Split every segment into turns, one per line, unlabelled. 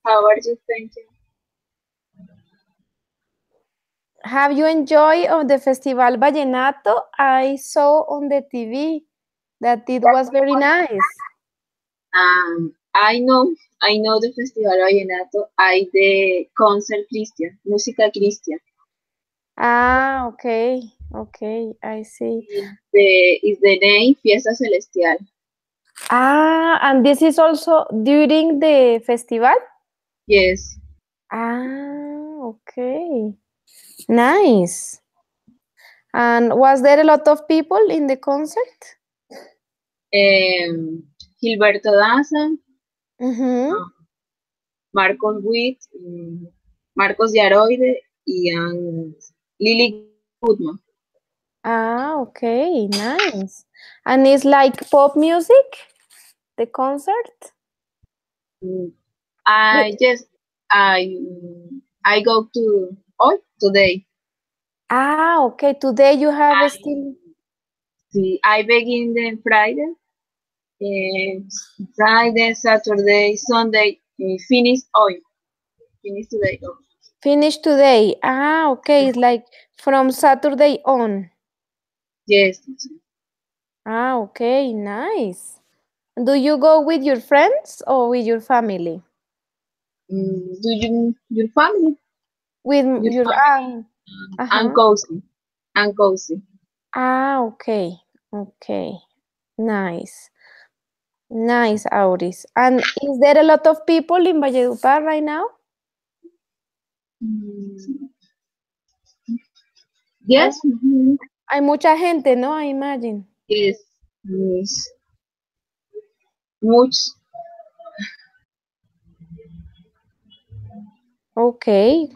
How are you thinking?
Have you enjoyed on the Festival Vallenato? I saw on the TV that it was very nice.
I know the Festival Vallenato. I the concert Christian, música Christian.
Ah, okay, okay, I see.
Is the name Fiesta Celestial.
Ah, and this is also during the festival?
Yes.
Ah, okay. Nice. And was there a lot of people in the concert?
Gilberto Daza,
Mm-hmm.
Marcos Witt, Marcos Yaroide y Lily Goodman.
Ah, okay, nice. And it's like pop music, the concert?
Mm,
Ye-
I just I I go to today.
Ah, okay. Today you have still.
See, I begin the Friday, Friday, Saturday, Sunday, finish hoy, finish today. Oh,
Finish today. Ah, okay. It's like from Saturday on.
yes.
Ah, okay. Nice. Do you go with your friends or with your family?
Do your family,
With
your
your
family, and
uh-huh.
cozy, and cozy.
Ah, okay. Okay. Nice. Nice, Auris. And is there a lot of people in Valledupar right now?
Mm,
Hay,
yes,
hay mucha gente, ¿no? I imagine.
yes, yes, much.
Okay.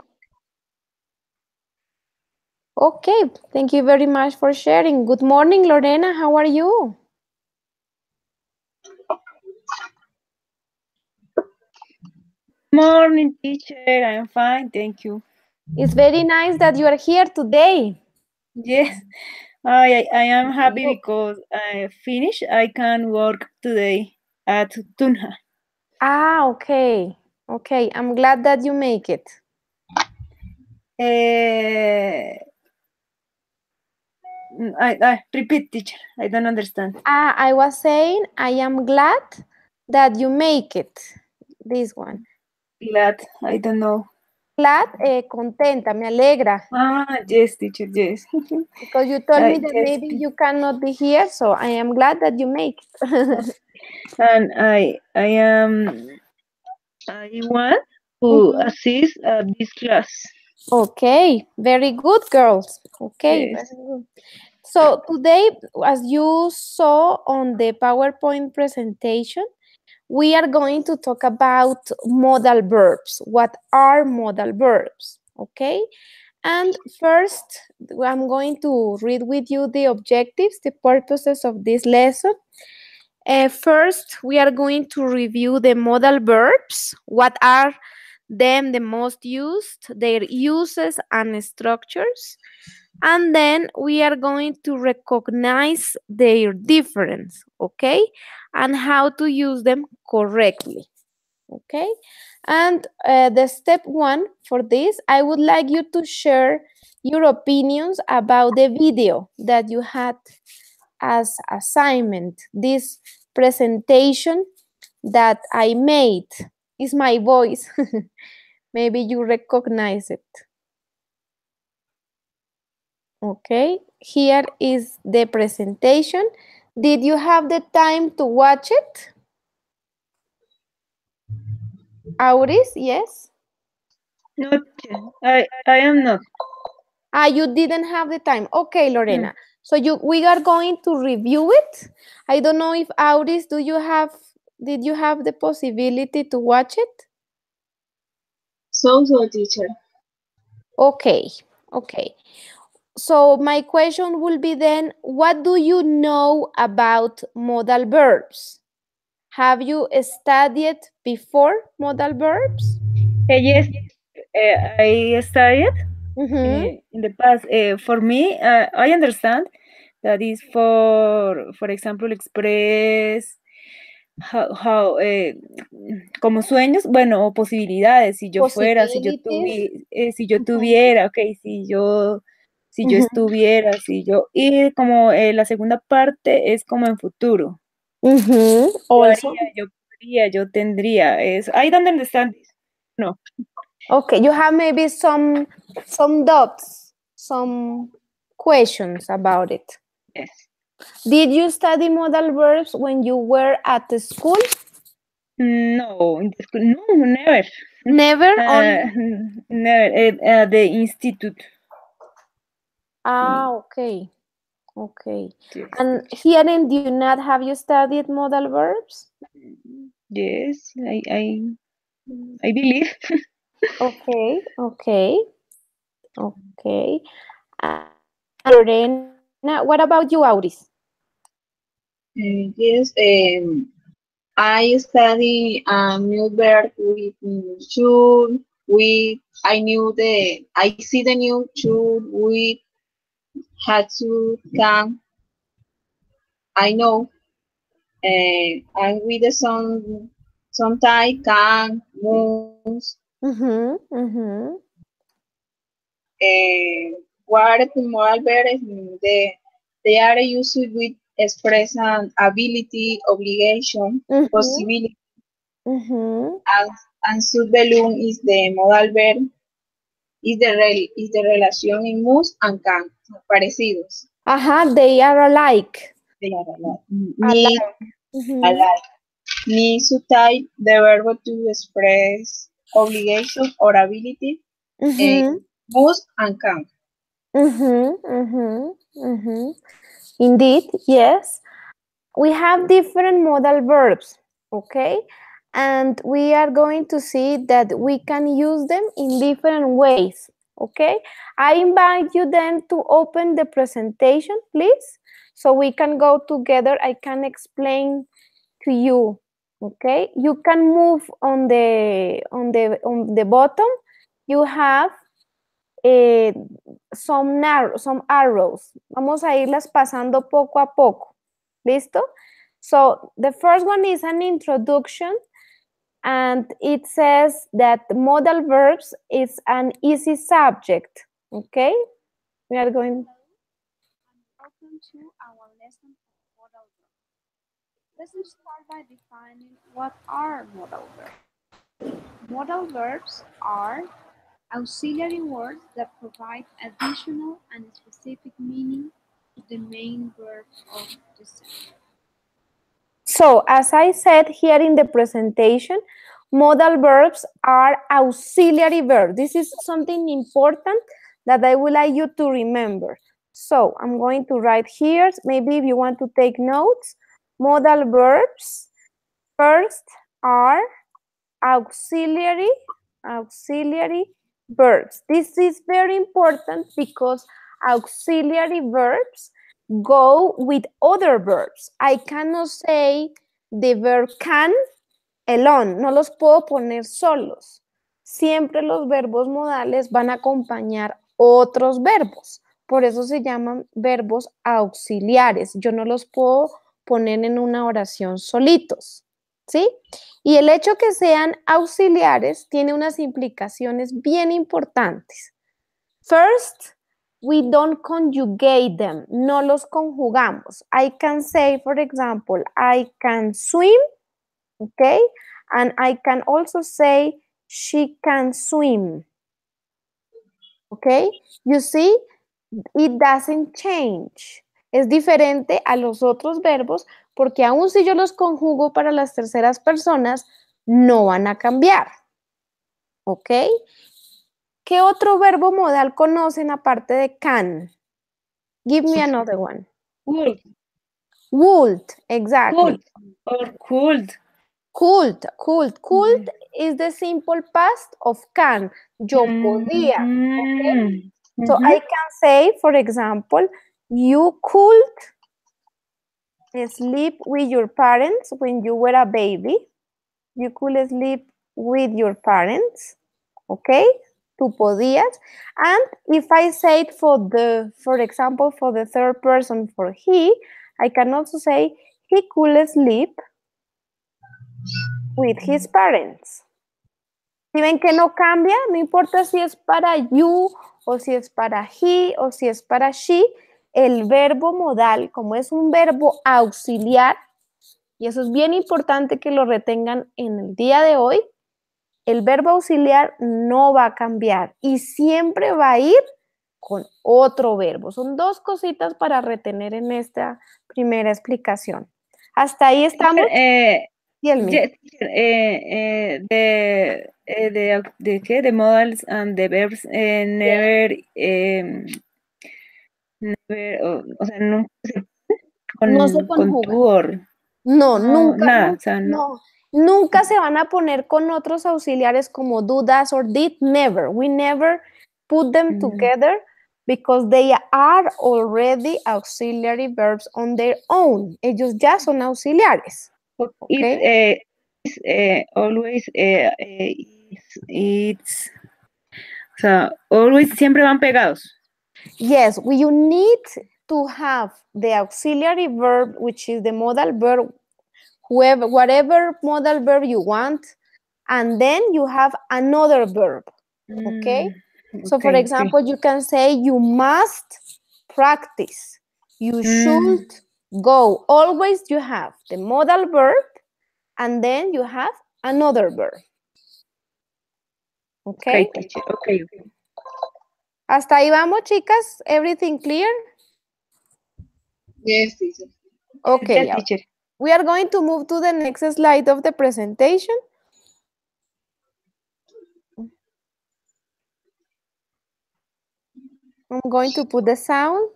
Okay. Thank you very much for sharing. Good morning, Lorena. How are you?
Morning, teacher. I'm fine, thank you.
It's very nice that you are here today.
Yes, I am happy
You-
because I finished. I can work today at Tunja.
Ah, okay. Okay. I'm glad that you make it.
Uh, I repeat, teacher. I don't understand.
Ah, I was saying I am glad that you make it. This one.
Glad. I don't know.
Glad, contenta, me alegra.
Ah, yes, teacher. Yes.
Because you told me that
Yes.
maybe you cannot be here, so I am glad that you make it.
And I want to
Mhm.
assist this class.
Okay, very good, girls. Okay,
Yes.
very good. So today, as you saw on the PowerPoint presentation, we are going to talk about modal verbs. What are modal verbs? Okay. And first, I'm going to read with you the objectives, the purposes of this lesson. First, we are going to review the modal verbs. What are them the most used, their uses and structures. And then we are going to recognize their difference, okay? And how to use them correctly, okay? And the step one for this, I would like you to share your opinions about the video that you had as assignment. This presentation that I made is my voice. Maybe you recognize it. Okay, here is the presentation. Did you have the time to watch it? Auris, yes?
Not. I am not.
Ah, you didn't have the time. Okay,
Hmm.
Lorena. So we are going to review it. I don't know if Auris, did you have the possibility to watch it?
So teacher.
Okay, okay. So my question will be then, what do you know about modal verbs? Have you studied before modal verbs?
Yes, I studied
Mm-hmm.
in the past. For me, I understand that is for example, express how como sueños, bueno, o posibilidades, si yo fuera,
Possibilities.
si yo tuviera, ok, si yo estuviera, si yo, y como la segunda parte es como en futuro. Yo
Also.
haría, yo podría, yo tendría, es ahí donde están, no.
Okay, you have maybe some doubts, some questions about it.
Yes.
Did you study modal verbs when you were at the school?
No, in the school, no, never.
Never?
Never, the institute.
Okay. Okay.
Yes.
And here in the United, have you studied modal verbs?
Yes, I believe.
Okay, okay, okay. Lorena, what about you, Auris?
Yes, I study new verb with should, with, I see the new should, with, had to, can, I know, and with the some type, can, moves, what moral verbs, they are used with express an ability, obligation, possibility, and subballoon is the modal verb, is the relation in must and can, parecidos.
They are alike.
They are alike.
Alike.
Alike. Need to type the verb to express obligation or ability, must and can.
Indeed, yes. We have different modal verbs, okay? And we are going to see that we can use them in different ways, okay? I invite you then to open the presentation, please, so we can go together. I can explain to you, okay? You can move on the bottom. You have some arrows. Vamos a irlas pasando poco a poco. ¿Listo? So the first one is an introduction, and it says that modal verbs is an easy subject. Okay? We are going.
Welcome to our lesson on modal verbs. Let's start by defining what are modal verbs. Modal verbs are auxiliary words that provide additional and specific meaning to the main verb of the sentence.
So, as I said here in the presentation, modal verbs are auxiliary verbs. This is something important that I would like you to remember. So, I'm going to write here, maybe if you want to take notes, modal verbs first are auxiliary verbs. This is very important because auxiliary verbs go with other verbs. I cannot say the verb can alone, no los puedo poner solos. Siempre los verbos modales van a acompañar otros verbos. Por eso se llaman verbos auxiliares. Yo no los puedo poner en una oración solitos, ¿sí? Y el hecho que sean auxiliares tiene unas implicaciones bien importantes. First, we don't conjugate them, no los conjugamos. I can say, for example, I can swim, okay? And I can also say, she can swim, okay? You see, it doesn't change. Es diferente a los otros verbos porque aun si yo los conjugo para las terceras personas, no van a cambiar, ¿ok? ¿Qué otro verbo modal conocen aparte de can? Give me another one.
Would.
Would, exactly.
Or could.
Could is the simple past of can. Yo podía, okay? So I can say, for example, you could sleep with your parents when you were a baby. You could sleep with your parents, okay? Tú podías. And if I say it for example, for the third person, for he, I can also say he could sleep with his parents. Si ven que no cambia, no importa si es para you, o si es para he, o si es para she, el verbo modal, como es un verbo auxiliar, y eso es bien importante que lo retengan en el día de hoy, el verbo auxiliar no va a cambiar y siempre va a ir con otro verbo. Son dos cositas para retener en esta primera explicación. ¿Hasta ahí estamos? Y el mío.
The ¿qué? The modals and the verbs never, o sea, nunca
no se
con
conjugan.
tutor.
No, nunca,
nada,
nunca,
o sea,
no. Nunca se van a poner con otros auxiliares como do, does, or did. Never. We never put them together because they are already auxiliary verbs on their own. Ellos ya son auxiliares. Okay?
It's always, it's, o sea, always siempre van pegados.
Yes, you need to have the auxiliary verb, which is the modal verb, whatever modal verb you want, and then you have another verb, okay? So for example, you can say you must practice, you should go. Always you have the modal verb, and then you have another verb. Okay?
Okay.
¿Hasta ahí vamos, chicas? Everything clear?
Yes, teacher.
Okay.
Yes, teacher.
We are going to move to the next slide of the presentation. I'm going to put the sound.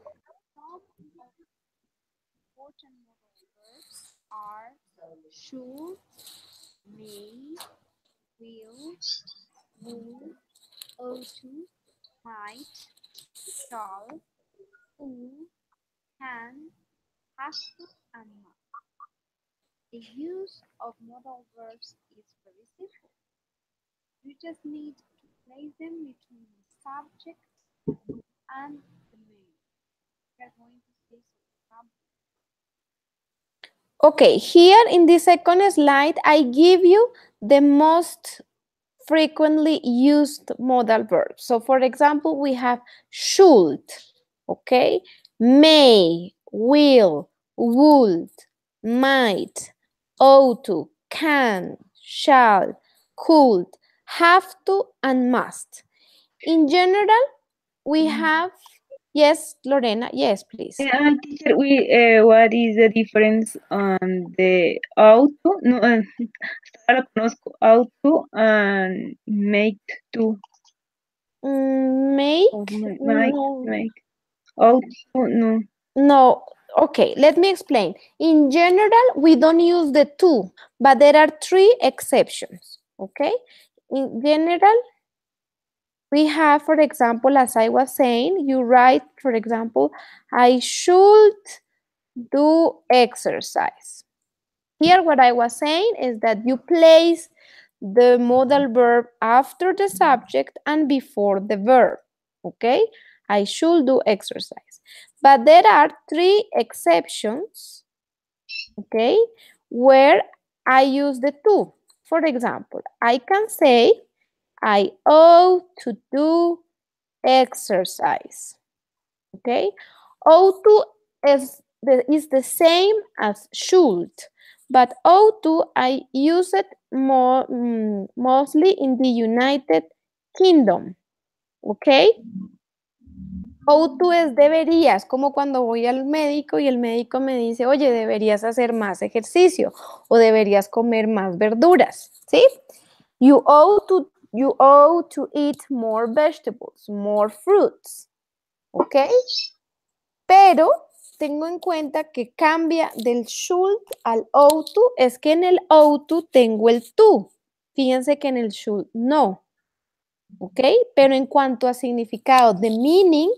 Important modal verbs are should, may, will, would, ought to, might, shall, who, can, has to, and must. The use of modal verbs is very simple. You just need to place them between the subject and the main. We are going to see some examples.
Okay, here in the second slide, I give you the most frequently used modal verbs. So for example, we have should, okay, may, will, would, might, ought to, can, shall, could, have to, and must. In general, we have, yes, Lorena, yes, please.
Teacher, what is the difference on the auto? No, ahora conozco auto and make to.
Make? No.
Make. Auto, no.
No, okay, let me explain. In general, we don't use the to, but there are three exceptions, okay? In general, we have, for example, as I was saying, you write, for example, I should do exercise. Here, what I was saying is that you place the modal verb after the subject and before the verb, okay? I should do exercise. But there are three exceptions, okay, where I use the to. For example, I can say, I ought to do exercise, okay? Ought to is the same as should, but ought to, I use it more, mostly in the United Kingdom, okay? Ought to es deberías, como cuando voy al médico y el médico me dice, oye, deberías hacer más ejercicio o deberías comer más verduras, ¿sí? You ought to eat more vegetables, more fruits, ¿ok? Pero tengo en cuenta que cambia del should al ought to, es que en el ought to tengo el to. Fíjense que en el should no, ¿ok? Pero en cuanto a significado, the meaning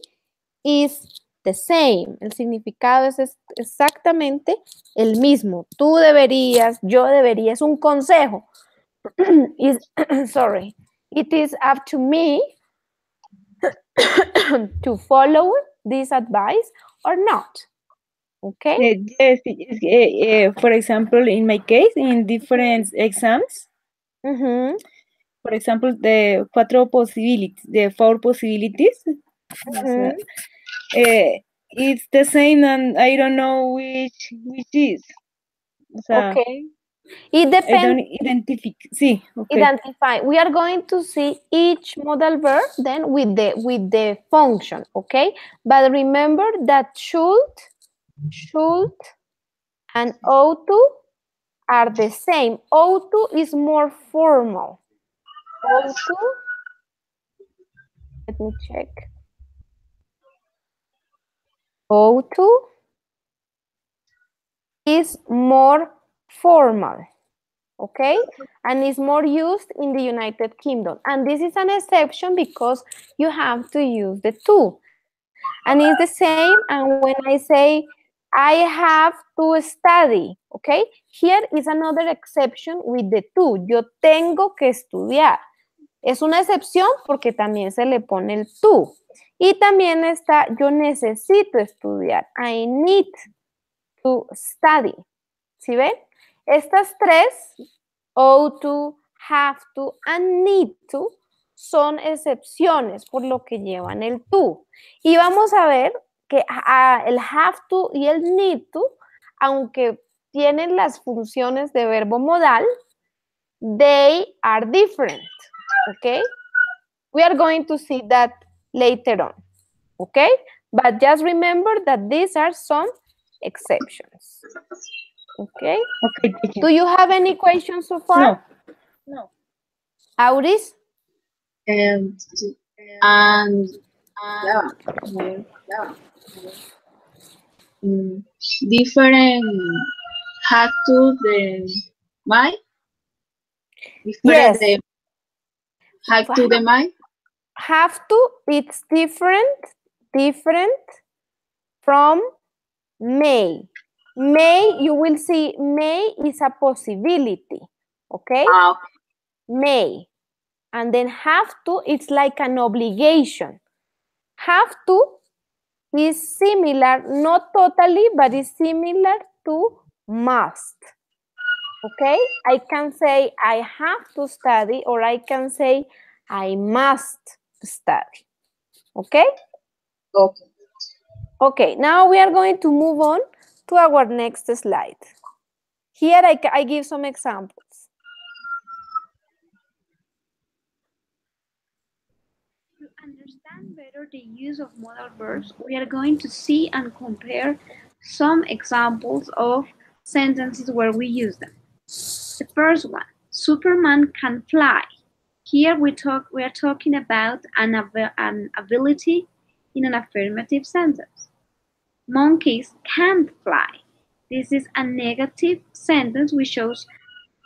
is the same. El significado es exactamente el mismo. Tú deberías, yo debería, es un consejo. Sorry. It is up to me to follow this advice or not. Okay?
Yes, for example, in my case, in different exams, for example, the four possibilities, o sea, it's the same, and I don't know which is. O sea,
Okay. It
I
depends.
don't identify. Sí, okay.
Identify. We are going to see each modal verb then with the function, okay? But remember that should and ought to are the same. Ought to is more formal. Ought to, let me check. Ought to is more formal, okay? And is more used in the United Kingdom. And this is an exception because you have to use the to. And it's the same, and when I say, I have to study, okay? Here is another exception with the to. Yo tengo que estudiar. Es una excepción porque también se le pone el to. Y también está, yo necesito estudiar. I need to study. ¿Sí ven? Estas tres, ought to, have to, and need to, son excepciones por lo que llevan el to. Y vamos a ver que el have to y el need to, aunque tienen las funciones de verbo modal, they are different. Okay? We are going to see that later on. Okay? But just remember that these are some exceptions. Okay?
Okay.
Do you have any questions so far?
No.
Auris?
And different had to the my different
Yes.
had to the my
Have to, it's different from may. May, you will see, may is a possibility, okay? May. And then have to, it's like an obligation. Have to is similar, not totally, but is similar to must. Okay? I can say I have to study, or I can say I must study. Okay?
Okay.
Okay, now we are going to move on to our next slide. Here I give some examples.
To understand better the use of modal verbs, we are going to see and compare some examples of sentences where we use them. The first one, Superman can fly. Here we are talking about an ability in an affirmative sentence. Monkeys can't fly. This is a negative sentence which shows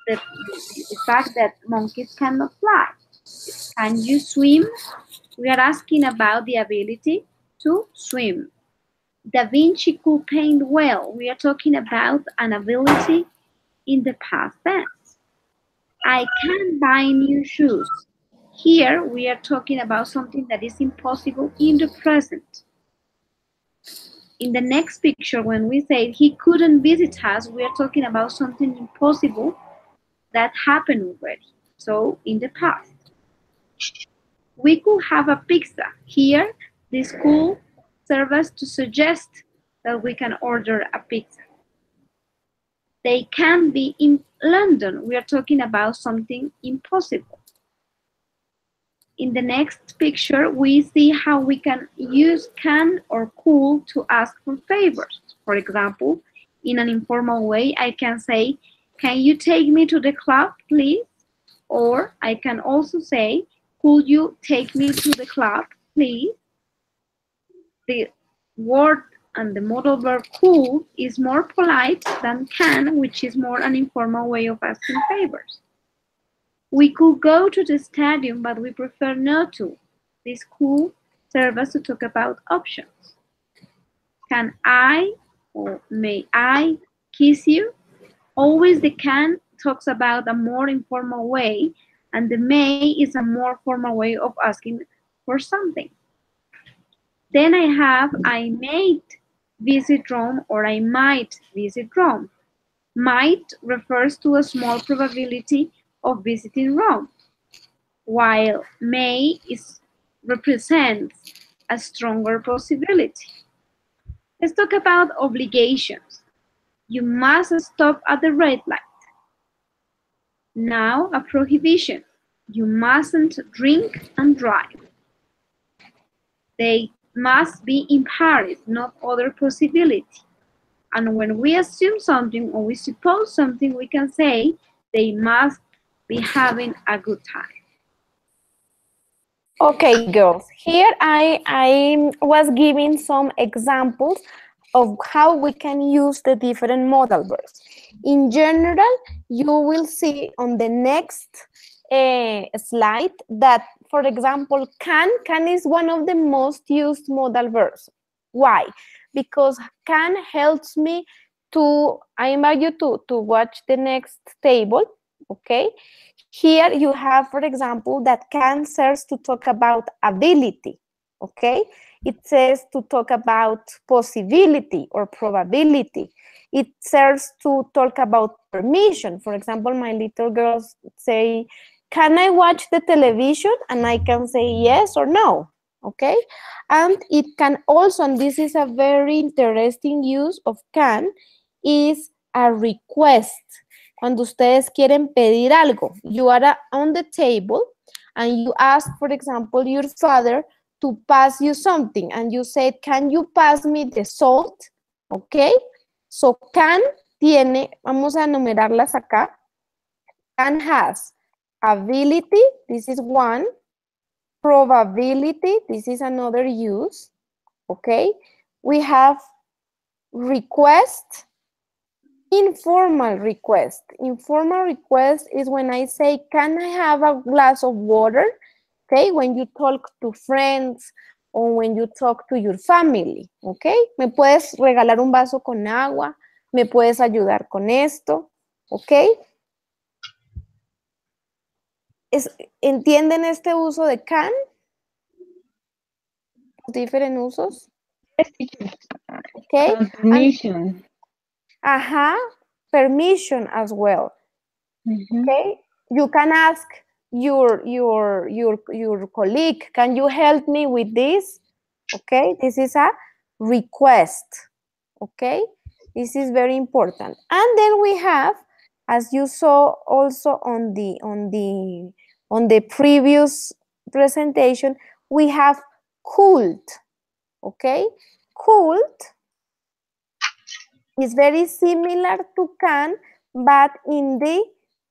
the fact that monkeys cannot fly. Can you swim? We are asking about the ability to swim. Da Vinci could paint well. We are talking about an ability in the past tense. I can buy new shoes. Here we are talking about something that is impossible in the present. In the next picture, when we say he couldn't visit us, we are talking about something impossible that happened already. So in the past. We could have a pizza. Here, this could serve us to suggest that we can order a pizza. They can be in London. We are talking about something impossible. In the next picture, we see how we can use can or could to ask for favors. For example, in an informal way, I can say, can you take me to the club, please? Or I can also say, could you take me to the club, please? The word and the modal verb could is more polite than can, which is more an informal way of asking favors. We could go to the stadium, but we prefer not to. This could serve us to talk about options. Can I or may I kiss you? Always the can talks about a more informal way, and the may is a more formal way of asking for something. Then I have I made visit Rome or I might visit Rome. Might refers to a small probability of visiting Rome, while may represents a stronger possibility. Let's talk about obligations. You must stop at the red light. Now a prohibition. You mustn't drink and drive. They must be in Paris, not other possibility. And when we assume something or we suppose something, we can say they must be having a good time.
Okay, girls, here I was giving some examples of how we can use the different modal verbs. In general, you will see on the next slide that, for example, can is one of the most used modal verbs. Why? Because can helps me to, I invite you to watch the next table, okay? Here you have, for example, that can serves to talk about ability, okay? It says to talk about possibility or probability. It serves to talk about permission. For example, my little girls say, can I watch the television? And I can say yes or no, okay? And it can also, and this is a very interesting use of can, is a request. Cuando ustedes quieren pedir algo, you are on the table and you ask, for example, your father to pass you something and you said, can you pass me the salt? Okay, so can tiene, vamos a enumerarlas acá. Can has ability, this is one. Probability, this is another use. Okay, we have request. Informal request. Informal request is when I say, can I have a glass of water? Okay, when you talk to friends or when you talk to your family. Okay, me puedes regalar un vaso con agua, me puedes ayudar con esto. Okay. ¿Entienden este uso de can? Diferentes usos. Okay.
Permission.
Ajá, permission as well. Okay, you can ask your colleague, can you help me with this? Okay, this is a request. Okay, this is very important. And then we have, as you saw also on the previous presentation, we have could. Okay, could is very similar to can, but in the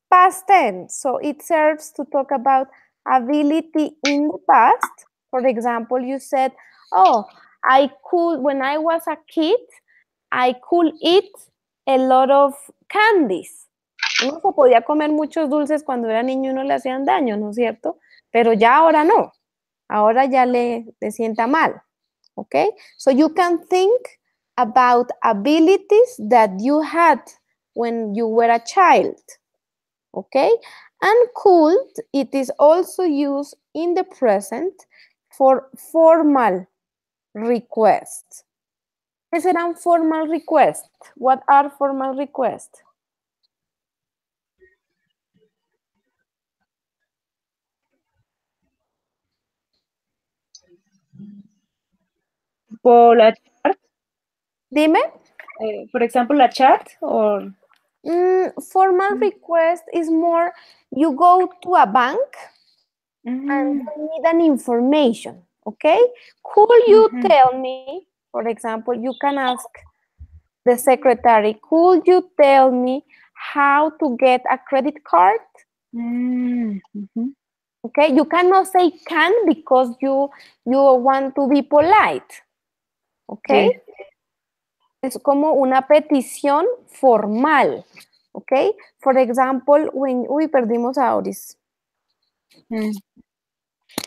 past tense. So it serves to talk about ability in the past. For example, you said, oh, I could, when I was a kid, I could eat a lot of candies. Uno se podía comer muchos dulces cuando era niño y no le hacían daño, ¿no es cierto? Pero ya ahora no. Ahora ya le sienta mal. Okay? So you can think about abilities that you had when you were a child. Okay? And could, it is also used in the present for formal requests. ¿Qué serán formal requests? What are formal requests?
Por la chart.
Dime.
For example, la chart or...
Formal request is more, you go to a bank and you need an information, okay? Could you tell me, for example, you can ask the secretary, could you tell me how to get a credit card? Okay, you cannot say can because you want to be polite, okay? Sí. Es como una petición formal, okay? For example, when, perdimos a Auris.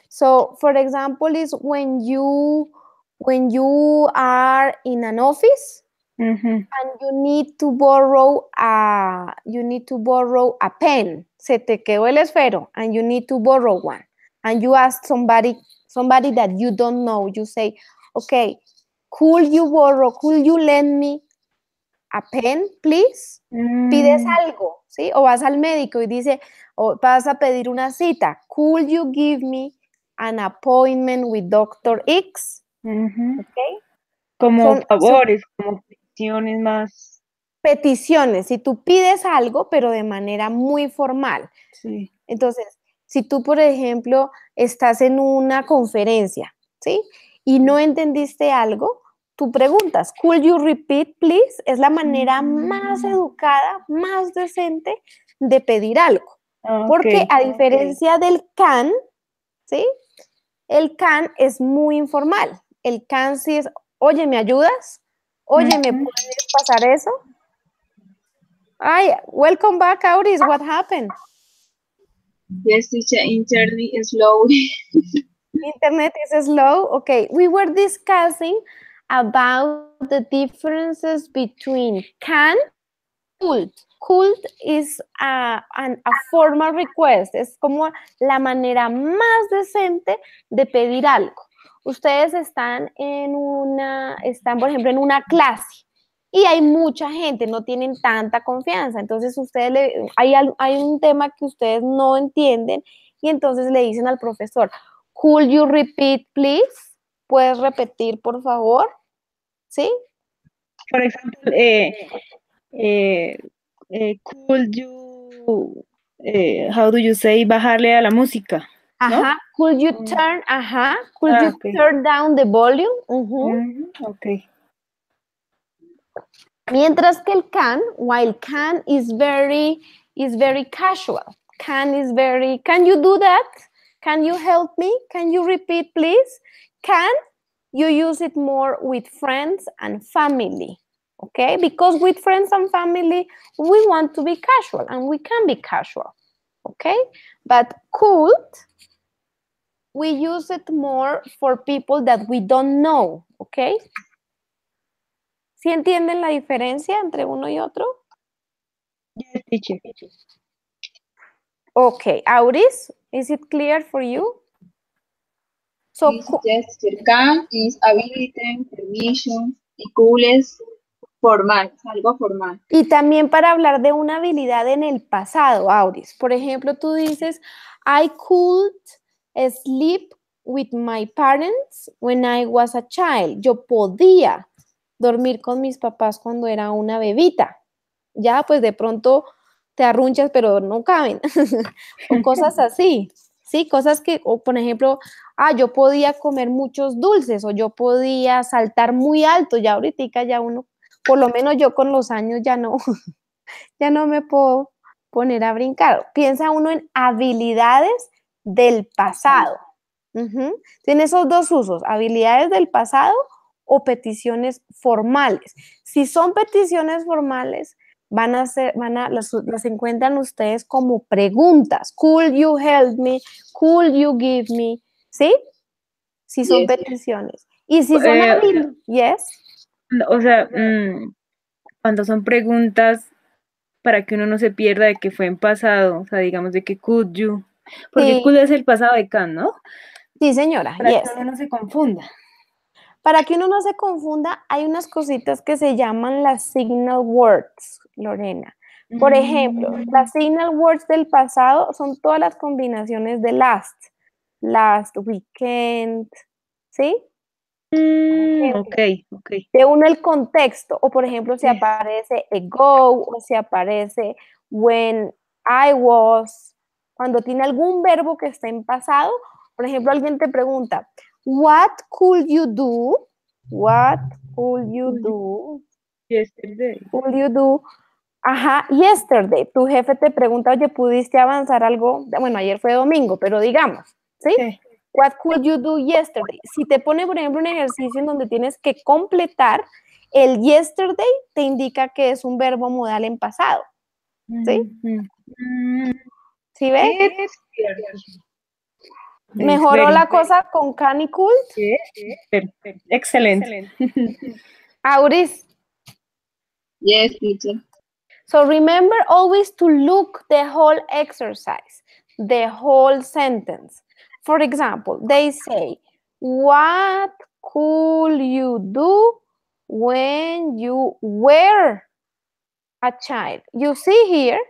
So, for example, is when you are in an office and you need to borrow a pen. Se te quedó el esfero and you need to borrow one. And you ask somebody that you don't know. You say, okay, Could you lend me a pen, please? Pides algo, ¿sí? O vas al médico y dice, o vas a pedir una cita. Could you give me an appointment with Dr. X? ¿Okay?
Como favores, como peticiones más.
Peticiones, si tú pides algo, pero de manera muy formal.
Sí.
Entonces, si tú, por ejemplo, estás en una conferencia, ¿sí? Y no entendiste algo, tú preguntas, could you repeat, please? Es la manera más educada, más decente de pedir algo. Porque a diferencia del can, ¿sí? El can es muy informal. El can sí es, oye, ¿me ayudas? Oye, ¿me puedes pasar eso? Ay, welcome back, Auris. What happened?
Yes, teacher, internet is slow.
Internet is slow. Okay, we were discussing about the differences between can and could. Could is a formal request. Es como la manera más decente de pedir algo. Ustedes están por ejemplo, en una clase y hay mucha gente, no tienen tanta confianza. Entonces, hay un tema que ustedes no entienden y entonces le dicen al profesor, could you repeat, please? ¿Puedes repetir, por favor? ¿Sí?
Por ejemplo, could you, how do you say, bajarle a la música? ¿No?
Ajá. Could you turn down the volume?
Okay.
Mientras que el can, while can is very casual. Can you do that? Can you help me? Can you repeat, please? Can, you use it more with friends and family, okay? Because with friends and family, we want to be casual and we can be casual, okay? But could, we use it more for people that we don't know, okay? ¿Sí entienden la diferencia entre uno y otro?
Yes, teacher.
Okay, Auris, is it clear for you? So,
Yes, can is ability, permission, y could es formal, algo formal.
Y también para hablar de una habilidad en el pasado, Auris. Por ejemplo, tú dices, I could sleep with my parents when I was a child. Yo podía dormir con mis papás cuando era una bebita. Ya, pues de pronto te arrunchas, pero no caben. O cosas así. Sí, cosas que, o por ejemplo, yo podía comer muchos dulces o yo podía saltar muy alto. Ya ahorita ya uno, por lo menos yo con los años ya no, ya no me puedo poner a brincar. Piensa uno en habilidades del pasado. Tiene esos dos usos, habilidades del pasado o peticiones formales. Si son peticiones formales, las encuentran ustedes como preguntas. Could you help me? Could you give me? ¿Sí? Si son peticiones. Y si son habilidades, yes.
O sea, cuando son preguntas para que uno no se pierda de que fue en pasado, o sea, digamos de que could you, porque
Sí.
could es el pasado de can, ¿no?
Sí, señora,
para
yes.
que uno no se confunda.
Para que uno no se confunda, hay unas cositas que se llaman las signal words, Lorena. Por ejemplo, las signal words del pasado son todas las combinaciones de last weekend, ¿sí?
Ok.
De uno el contexto, o por ejemplo, si aparece ago, o si aparece when I was, cuando tiene algún verbo que esté en pasado. Por ejemplo, alguien te pregunta, what could you do? What could you do?
Yesterday.
Could you do? Ajá, yesterday. Tu jefe te pregunta, oye, ¿pudiste avanzar algo? Bueno, ayer fue domingo, pero digamos, ¿sí? What could you do yesterday? Si te pone, por ejemplo, un ejercicio en donde tienes que completar, el yesterday te indica que es un verbo modal en pasado, ¿sí? ¿Sí ves? ¿Mejoró la cosa con can y could?
Excelente.
Auris.
Yes, teacher.
So remember always to look the whole exercise, the whole sentence. For example, they say, what could you do when you were a child? You see here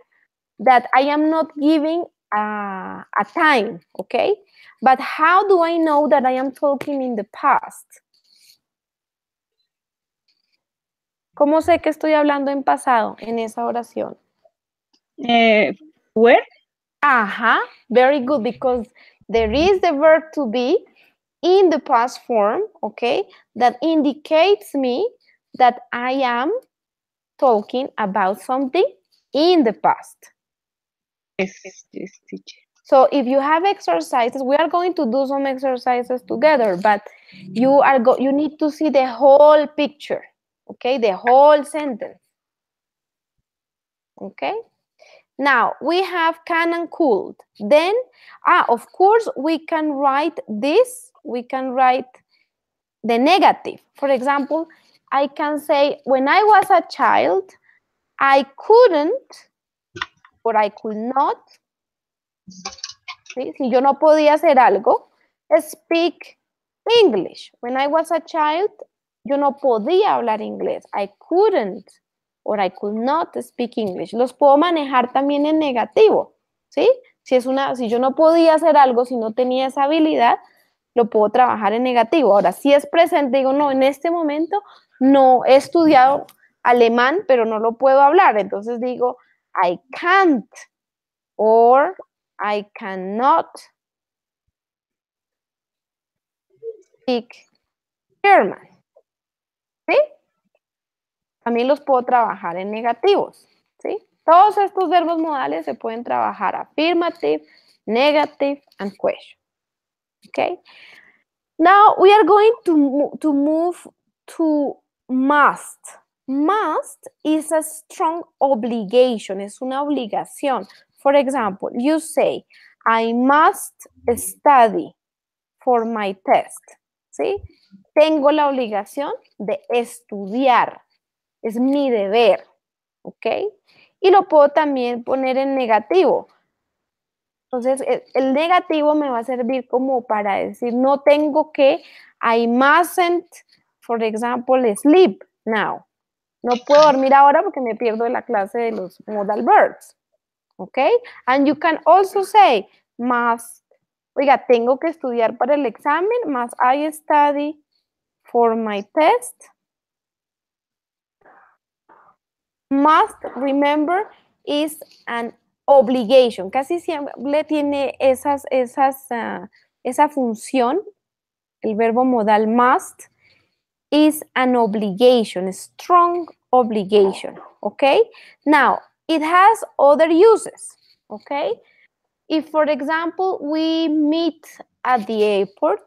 that I am not giving a time, okay? But how do I know that I am talking in the past? ¿Cómo sé que estoy hablando en pasado en esa oración?
Where?
Very good, because there is the verb to be in the past form, okay, that indicates me that I am talking about something in the past.
Yes, teacher.
So if you have exercises, we are going to do some exercises together, but you need to see the whole picture, okay, the whole sentence. Okay. Now we have can and could. Then, of course, we can write this. We can write the negative. For example, I can say, when I was a child, I couldn't or I could not. ¿Sí? Si yo no podía hacer algo, speak English. When I was a child, yo no podía hablar inglés. I couldn't or I could not speak English. Los puedo manejar también en negativo, ¿sí? Si yo no podía hacer algo, si no tenía esa habilidad, lo puedo trabajar en negativo. Ahora, si es presente, digo, no, en este momento no he estudiado alemán, pero no lo puedo hablar. Entonces digo, I can't or I cannot speak German. ¿Sí? También los puedo trabajar en negativos. ¿Sí? Todos estos verbos modales se pueden trabajar affirmative, negative, and question. Okay? Now we are going to move to must. Must is a strong obligation. Es una obligación. For example, you say, I must study for my test. ¿Sí? Tengo la obligación de estudiar. Es mi deber. ¿Ok? Y lo puedo también poner en negativo. Entonces, el negativo me va a servir como para decir, no tengo que, I mustn't, for example, sleep now. No puedo dormir ahora porque me pierdo de la clase de los modal verbs. ¿Ok? And you can also say, must, oiga, tengo que estudiar para el examen, must I study for my test? Must, remember, is an obligation. Casi siempre tiene esa función. El verbo modal must is an obligation, a strong obligation. Okay? Now, it has other uses. Okay? If, for example, we meet at the airport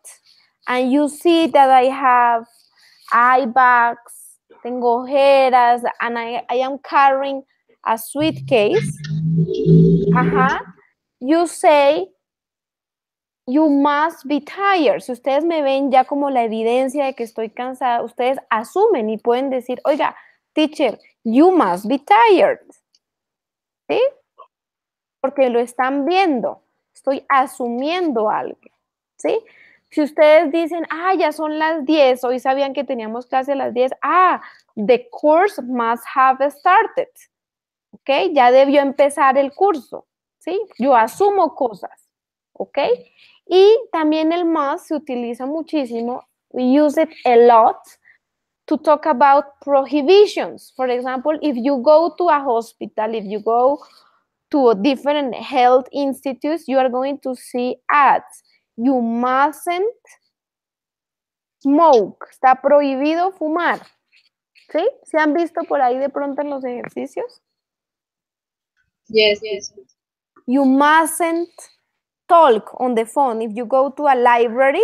and you see that I have eye bags, tengo ojeras, and I am carrying a suitcase, you say, you must be tired. Si ustedes me ven ya como la evidencia de que estoy cansada, ustedes asumen y pueden decir, oiga, teacher, you must be tired. ¿Sí? Porque lo están viendo. Estoy asumiendo algo. ¿Sí? Si ustedes dicen, ya son las 10, hoy sabían que teníamos clase a las 10, the course must have started. ¿Ok? Ya debió empezar el curso. ¿Sí? Yo asumo cosas. ¿Ok? Y también el must se utiliza muchísimo. We use it a lot to talk about prohibitions. For example, if you go to a hospital, if you go to a different health institutes, you are going to see ads. You mustn't smoke. Está prohibido fumar. ¿Sí? ¿Se han visto por ahí de pronto en los ejercicios?
Yes.
You mustn't talk on the phone. If you go to a library,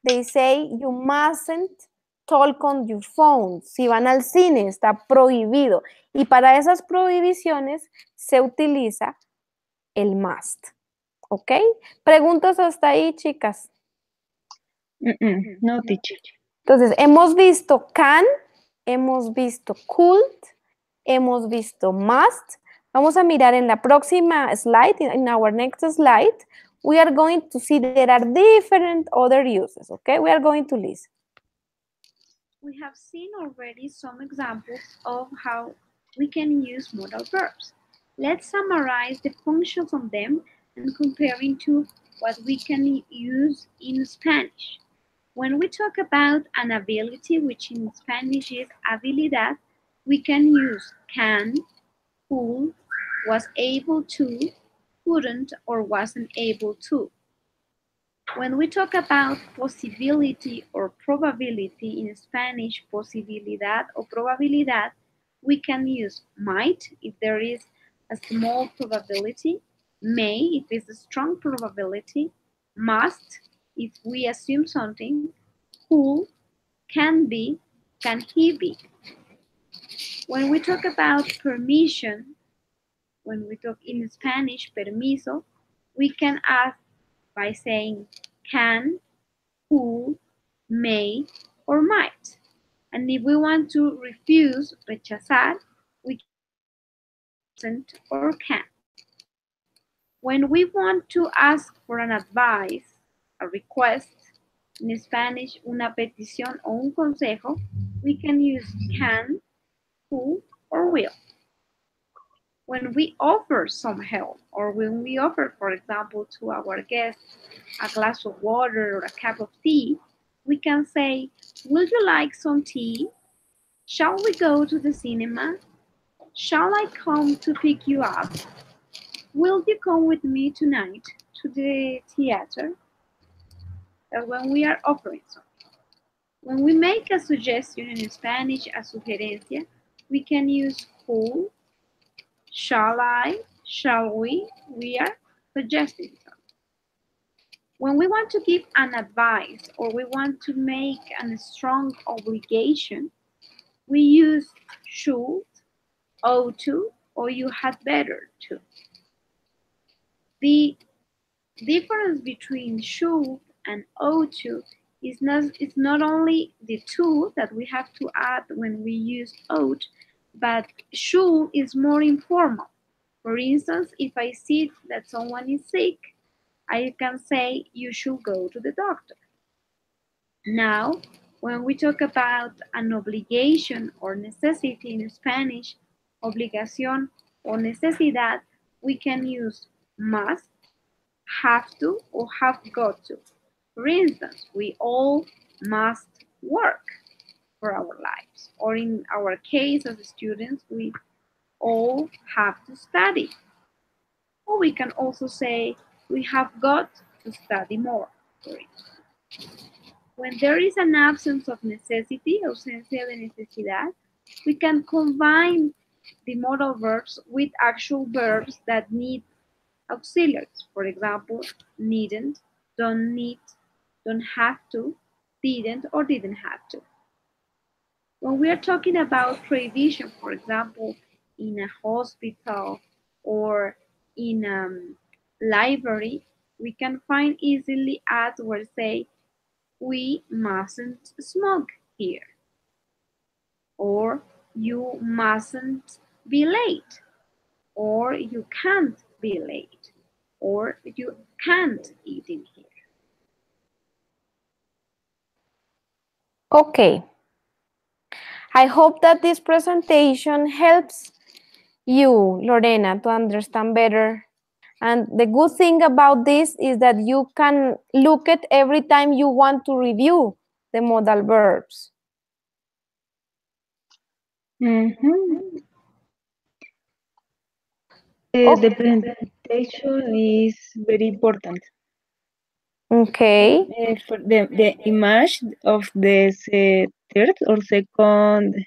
they say you mustn't talk on your phone. Si van al cine, está prohibido. Y para esas prohibiciones se utiliza el must. ¿Ok? ¿Preguntas hasta ahí, chicas?
No, teacher.
Entonces, hemos visto can, hemos visto could, hemos visto must. Vamos a mirar en la próxima slide, in our next slide, we are going to see there are different other uses, okay? We are going to listen.
we have seen already some examples of how we can use modal verbs. Let's summarize the functions of them and comparing to what we can use in Spanish. When we talk about an ability, which in Spanish is habilidad, we can use can, could, was able to, couldn't, or wasn't able to. When we talk about possibility or probability in Spanish, posibilidad or probabilidad, we can use might if there is a small probability, may if it's a strong probability, must if we assume something, who, can be, can he be. When we talk about permission, when we talk in Spanish, permiso, we can ask by saying can, could, may, or might. And if we want to refuse, rechazar, we can mustn't or can. When we want to ask for an advice, a request, in Spanish, una petición o un consejo, we can use can, could, or will. When we offer some help, or when we offer, for example, to our guests a glass of water or a cup of tea, we can say, will you like some tea? Shall we go to the cinema? Shall I come to pick you up? Will you come with me tonight to the theater? That's when we are offering something. When we make a suggestion in Spanish, a sugerencia, we can use could, shall I, shall we are suggesting something. When we want to give an advice or we want to make a strong obligation, we use should, ought to, or you had better to. The difference between should and ought to is not only the to that we have to add when we use ought, but should is more informal. For instance, if I see that someone is sick, I can say you should go to the doctor. Now, when we talk about an obligation or necessity in Spanish, obligación or necesidad, we can use must, have to, or have got to. For instance, we all must work for our lives. Or in our case as students, we all have to study. Or we can also say we have got to study more, for instance. When there is an absence of necessity, ausencia de necesidad, we can combine the modal verbs with actual verbs that need auxiliaries. For example, needn't, don't need, don't have to, didn't, or didn't have to. When we are talking about prohibition, for example, in a hospital or in a library, we can find easily as where say, we mustn't smoke here. Or you mustn't be late. Or you can't be late. Or you can't eat in here.
Okay. I hope that this presentation helps you, Lorena, to understand better. And the good thing about this is that you can look at every time you want to review the modal verbs.
The presentation is very important.
Okay.
For the image of the third or second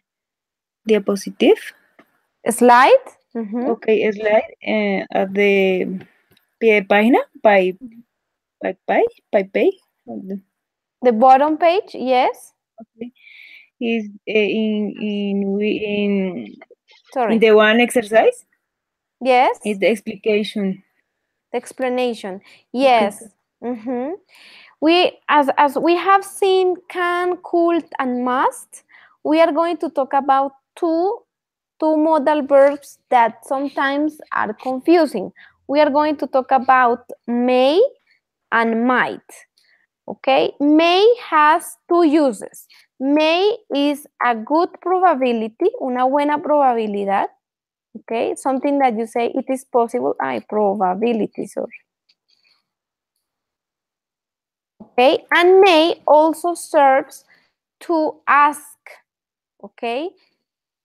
diapositive.
Slide.
Okay, slide at the página by page.
The bottom page, yes.
Okay, is in
Sorry.
the one exercise.
Yes.
Is the explanation.
The explanation. Yes.
Okay.
We, as we have seen can, could, and must, we are going to talk about two modal verbs that sometimes are confusing. We are going to talk about may and might. Okay, may has two uses. May is a good probability, una buena probabilidad. Okay, something that you say it is possible, probability, sorry. Okay, and may also serves to ask. Okay,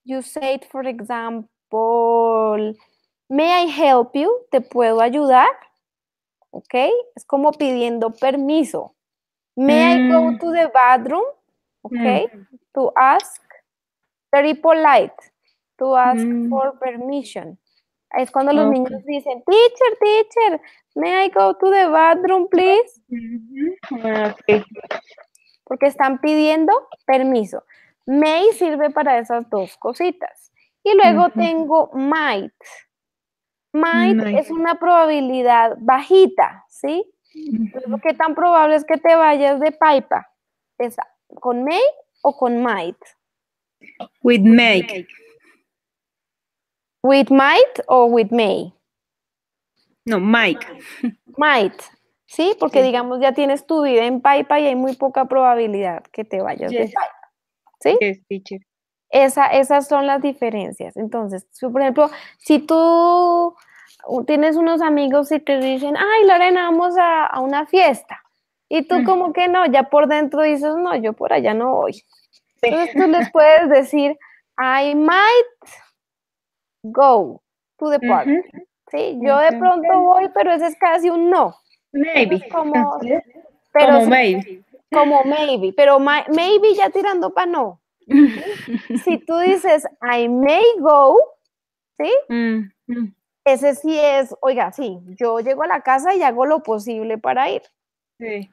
you say it, for example, may I help you? ¿Te puedo ayudar? Okay, es como pidiendo permiso. May I go to the bathroom? Okay, to ask. Very polite, to ask for permission. Es cuando los niños dicen, teacher, may I go to the bathroom, please?
Okay.
Porque están pidiendo permiso. May sirve para esas dos cositas. Y luego tengo might. Might es una probabilidad bajita, ¿sí? Luego, ¿qué tan probable es que te vayas de paipa? ¿Es con may o con might?
With make.
With might o with may?
No, Mike.
Might, ¿sí? Porque
Sí.
digamos ya tienes tu vida en paipa y hay muy poca probabilidad que te vayas de paipa, ¿sí?
Yes, teacher.
Esas son las diferencias. Entonces, por ejemplo, si tú tienes unos amigos y te dicen, ay, Lorena, vamos a una fiesta. Y tú como que no, ya por dentro dices, no, yo por allá no voy. Entonces tú les puedes decir, I might go to the party. ¿Sí? Yo de pronto voy, pero ese es casi un no.
Maybe.
Como,
Como
sí,
maybe.
Como maybe, pero maybe ya tirando para no. ¿Sí? Si tú dices, I may go, ¿sí? Ese sí es, oiga, sí, yo llego a la casa y hago lo posible para ir.
Sí.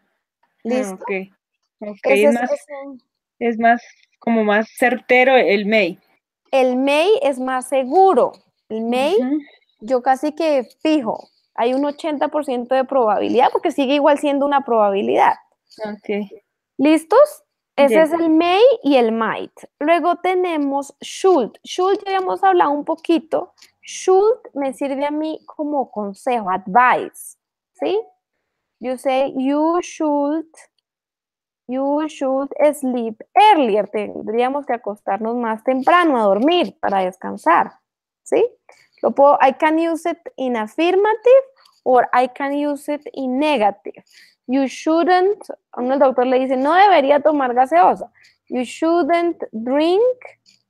¿Listo?
Okay.
Es
más, como más certero el may.
El may es más seguro. El may, yo casi que fijo. Hay un 80% de probabilidad porque sigue igual siendo una probabilidad.
Okay.
¿Listos? Ese
Yes.
es el may y el might. Luego tenemos should. Should ya hemos hablado un poquito. Should me sirve a mí como consejo, advice. ¿Sí? You say you should sleep earlier. Tendríamos que acostarnos más temprano a dormir para descansar. ¿Sí? I can use it in affirmative or I can use it in negative. You shouldn't, el doctor le dice, no debería tomar gaseosa. You shouldn't drink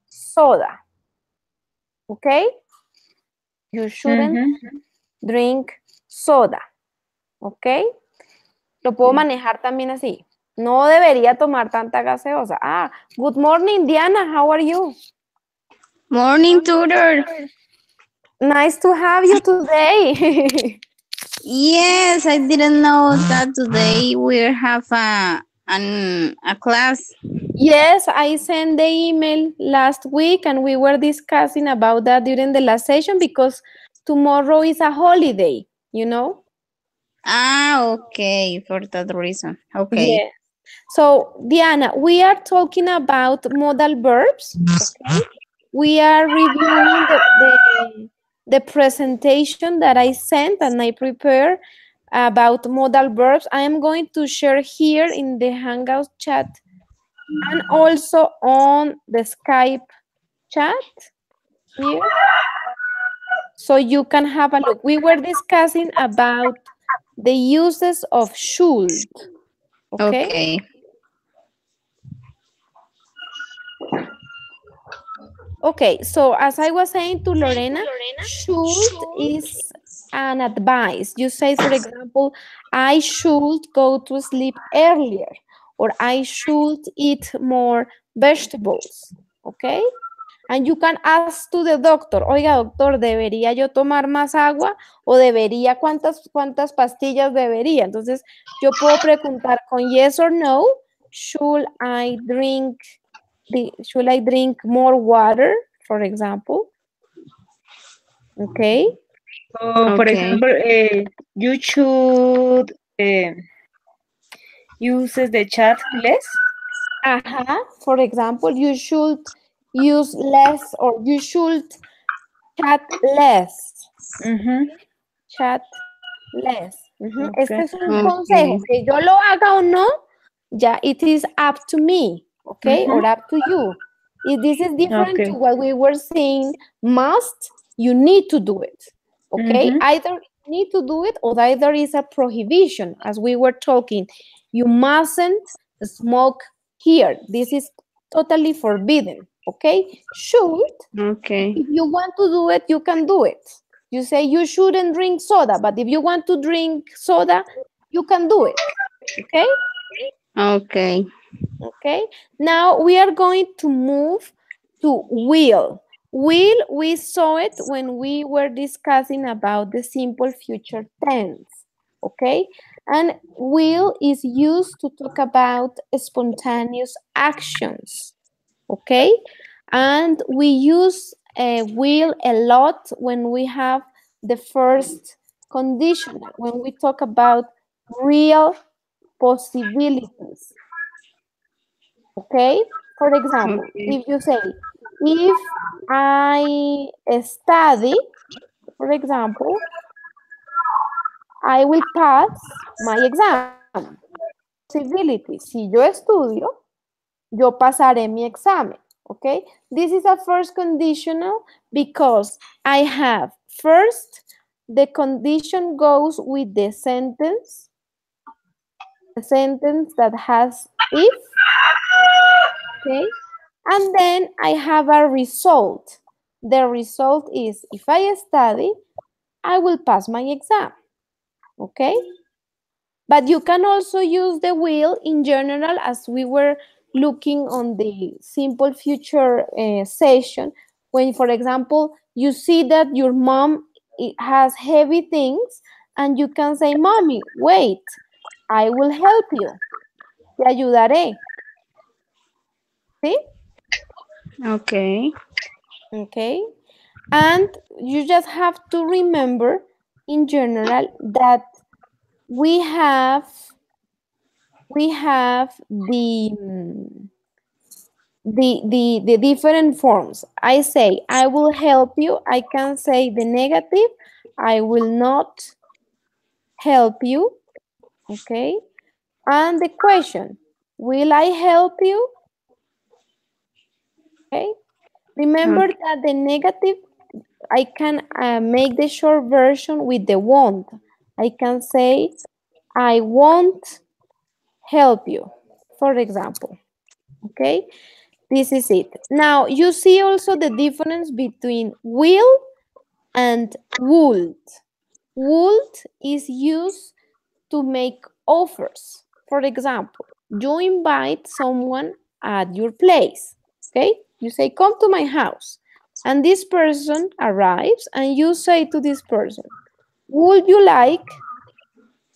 soda. ¿Ok? You shouldn't drink soda. ¿Ok? Lo puedo manejar también así. No debería tomar tanta gaseosa. Good morning, Diana. How are you?
Morning, tutor.
Nice to have you today.
Yes, I didn't know that today we have a class.
Yes, I sent the email last week and we were discussing about that during the last session because tomorrow is a holiday, you know?
Okay, for that reason. Okay.
Yeah. So, Diana, we are talking about modal verbs, okay? We are reviewing the presentation that I sent and I prepared about modal verbs. I am going to share here in the Hangout chat and also on the Skype chat here. So you can have a look. We were discussing about the uses of should. Okay. Okay, so as I was saying to Lorena, should is an advice. You say, for example, I should go to sleep earlier, or I should eat more vegetables, okay? And you can ask to the doctor, oiga, doctor, ¿debería yo tomar más agua? ¿O debería, cuántas pastillas debería? Entonces, yo puedo preguntar con yes or no, should I drink more water, for example? Okay.
So, for example, you should use the chat less.
For example, you should use less or you should chat less. Chat less. Este es un consejo. Que yo lo haga o no, ya, it is up to me, okay? Or up to you. If this is different to what we were saying, must, you need to do it, okay? Either you need to do it or either is a prohibition, as we were talking. You mustn't smoke here. This is totally forbidden, okay? Should, if you want to do it, you can do it. You say you shouldn't drink soda, but if you want to drink soda, you can do it, okay? Okay, now we are going to move to will. Will, we saw it when we were discussing about the simple future tense, okay? And will is used to talk about spontaneous actions, okay? And we use will a lot when we have the first conditional, when we talk about real possibilities. Okay? For example, if you say, if I study, for example, I will pass my exam. Possibility. Si yo estudio, yo pasaré mi examen. Okay? This is a first conditional because I have first, the condition goes with the sentence that has if, okay? And then I have a result. The result is if I study, I will pass my exam, okay? But you can also use the will in general, as we were looking on the simple future session, when, for example, you see that your mom has heavy things and you can say, mommy, wait, I will help you. Te ayudaré. ¿Sí?
Okay.
Okay. And you just have to remember in general that we have the different forms. I say, I will help you. I can say the negative. I will not help you. Okay. And the question, will I help you? Okay. Remember that the negative, I can make the short version with the won't. I can say, I won't help you, for example. Okay, this is it. Now, you see also the difference between will and would. Would is used to make offers. For example, you invite someone at your place. Okay, you say, come to my house. And this person arrives and you say to this person, would you like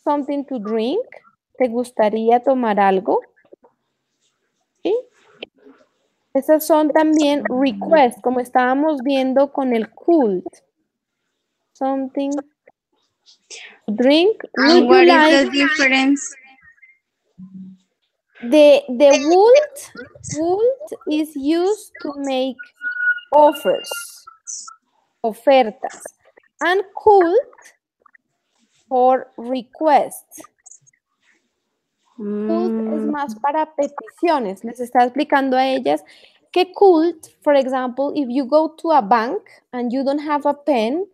something to drink? ¿Te gustaría tomar algo? ¿Sí? Esas son también requests, como estábamos viendo con el could. Something to drink. Would
And what
you
is
like?
the difference?
The would is used to make offers, ofertas, and could for requests. Could es más para peticiones. Les está explicando a ellas que could, for example, if you go to a bank and you don't have a pen,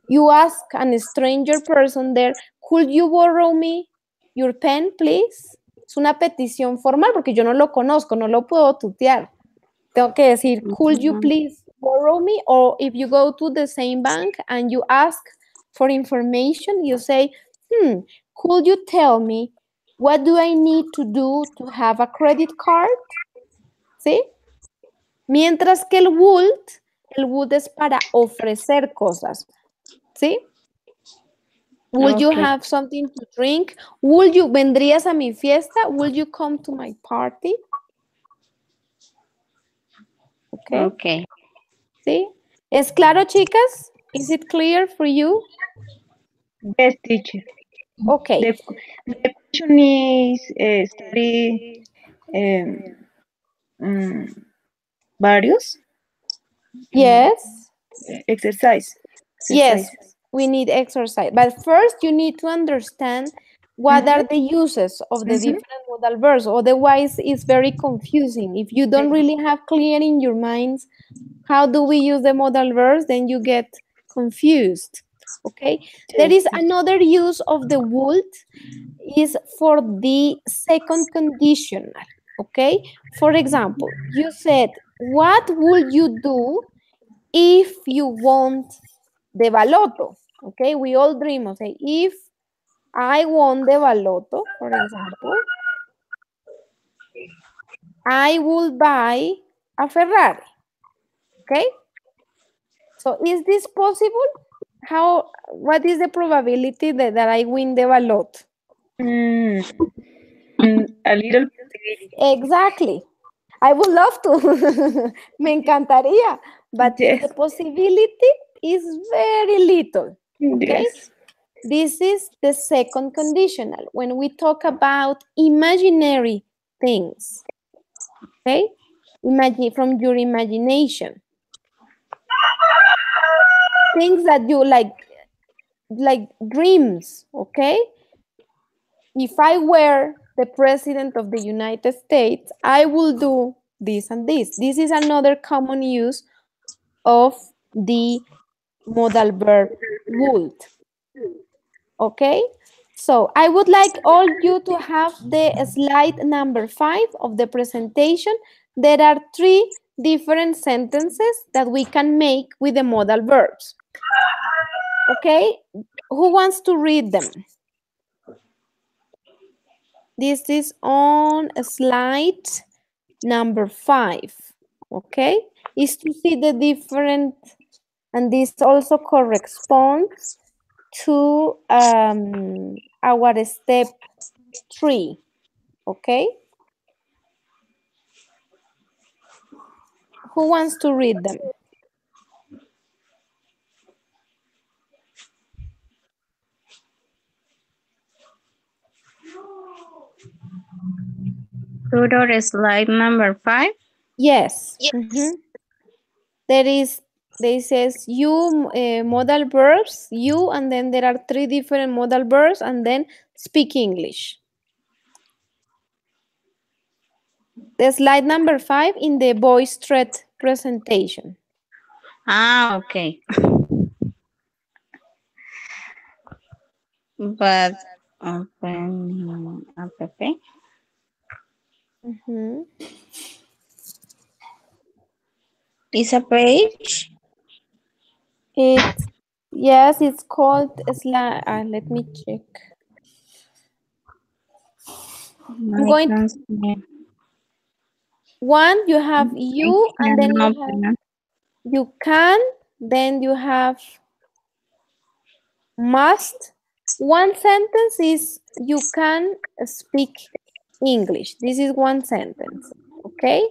you ask a stranger person there, could you borrow me your pen, please? Es una petición formal porque yo no lo conozco, no lo puedo tutear. Tengo que decir, could you please borrow me? Or if you go to the same bank and you ask for information, you say, could you tell me what do I need to do to have a credit card? ¿Sí? Mientras que el would es para ofrecer cosas. ¿Sí? Would you have something to drink? Would you, ¿vendrías a mi fiesta? Would you come to my party? Okay. ¿Sí? ¿Es claro, chicas? Is it clear for you?
Yes, teacher.
Okay.
The question is study various
Yes.
exercise.
Yes. we need exercise. But first, you need to understand what are the uses of the different modal verbs. Otherwise, it's very confusing. If you don't really have clear in your minds how do we use the modal verbs, then you get confused. Okay, there is another use of the would is for the second conditional. Okay, for example, you said, what would you do if you want the baloto? Okay, we all dream of say, if I won the baloto, for example, I will buy a Ferrari. Okay, so is this possible? What is the probability that I win the ballot?
A little.
Exactly. I would love to. Me encantaría. But
Yes.
the possibility is very little. Okay?
Yes.
This is the second conditional. When we talk about imaginary things. Okay? Imagine from your imagination. Things that you like dreams, okay? If I were the president of the United States, I will do this and this. This is another common use of the modal verb would. Okay? So I would like all you to have the slide number 5 of the presentation. There are 3 different sentences that we can make with the modal verbs. Okay? Who wants to read them? This is on slide number 5, okay? Is to see the different, and this also corresponds to our step 3, okay? Who wants to read them?
Tutor, slide number 5.
Yes. There says you modal verbs, you, and then there are 3 different modal verbs, and then speak English. The slide number 5 in the voice thread presentation.
Ah, okay. But open app. Is a page?
Yes, it's called slide. Let me check. I'm going to, one, you have you, and then you can, then you have must. One sentence is you can speak English. This is one sentence, okay?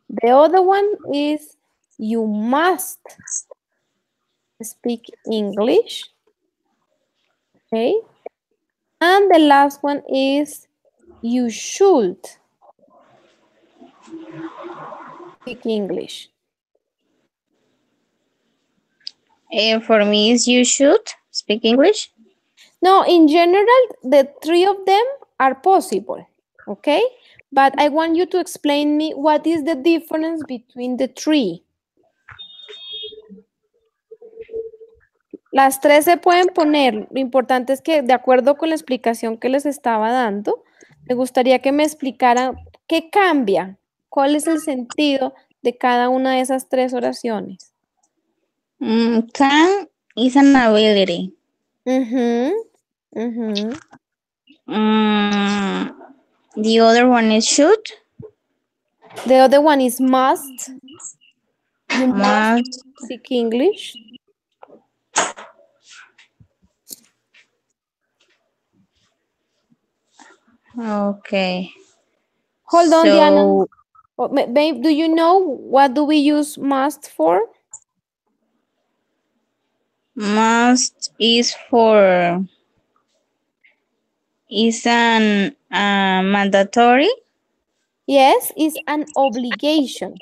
The other one is you must speak English, okay? And the last one is you should speak English.
For me, is you should speak English?
No, in general, the 3 of them are possible, okay? But I want you to explain me what is the difference between the 3. Las 3 se pueden poner. Lo importante es que, de acuerdo con la explicación que les estaba dando, me gustaría que me explicaran qué cambia, cuál es el sentido de cada una de esas 3 oraciones.
Can is an ability.
The
other one is should.
The other one is must. You must speak English.
Okay.
Hold on, Diana. Babe, do you know what do we use must for?
Must is an mandatory?
Yes, it's an obligation.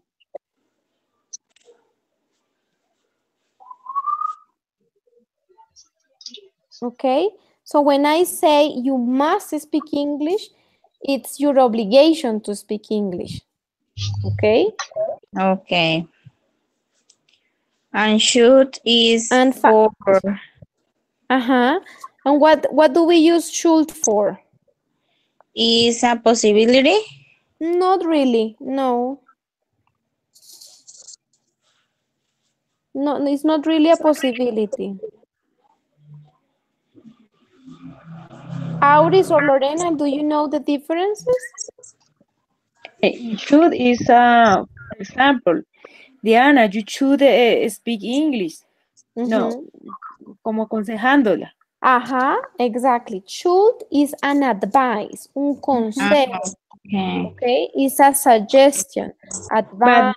Okay? So when I say you must speak English, it's your obligation to speak English. Okay?
Okay. And should is
And
for
and what do we use should for?
is a possibility.
Not really. No. No, it's not really a possibility. Auris or Lorena, do you know the differences?
Should is, for example, Diana, you should speak English. No, como aconsejándola.
Exactly. Should is an advice, un consejo. Okay, it's a suggestion, advice.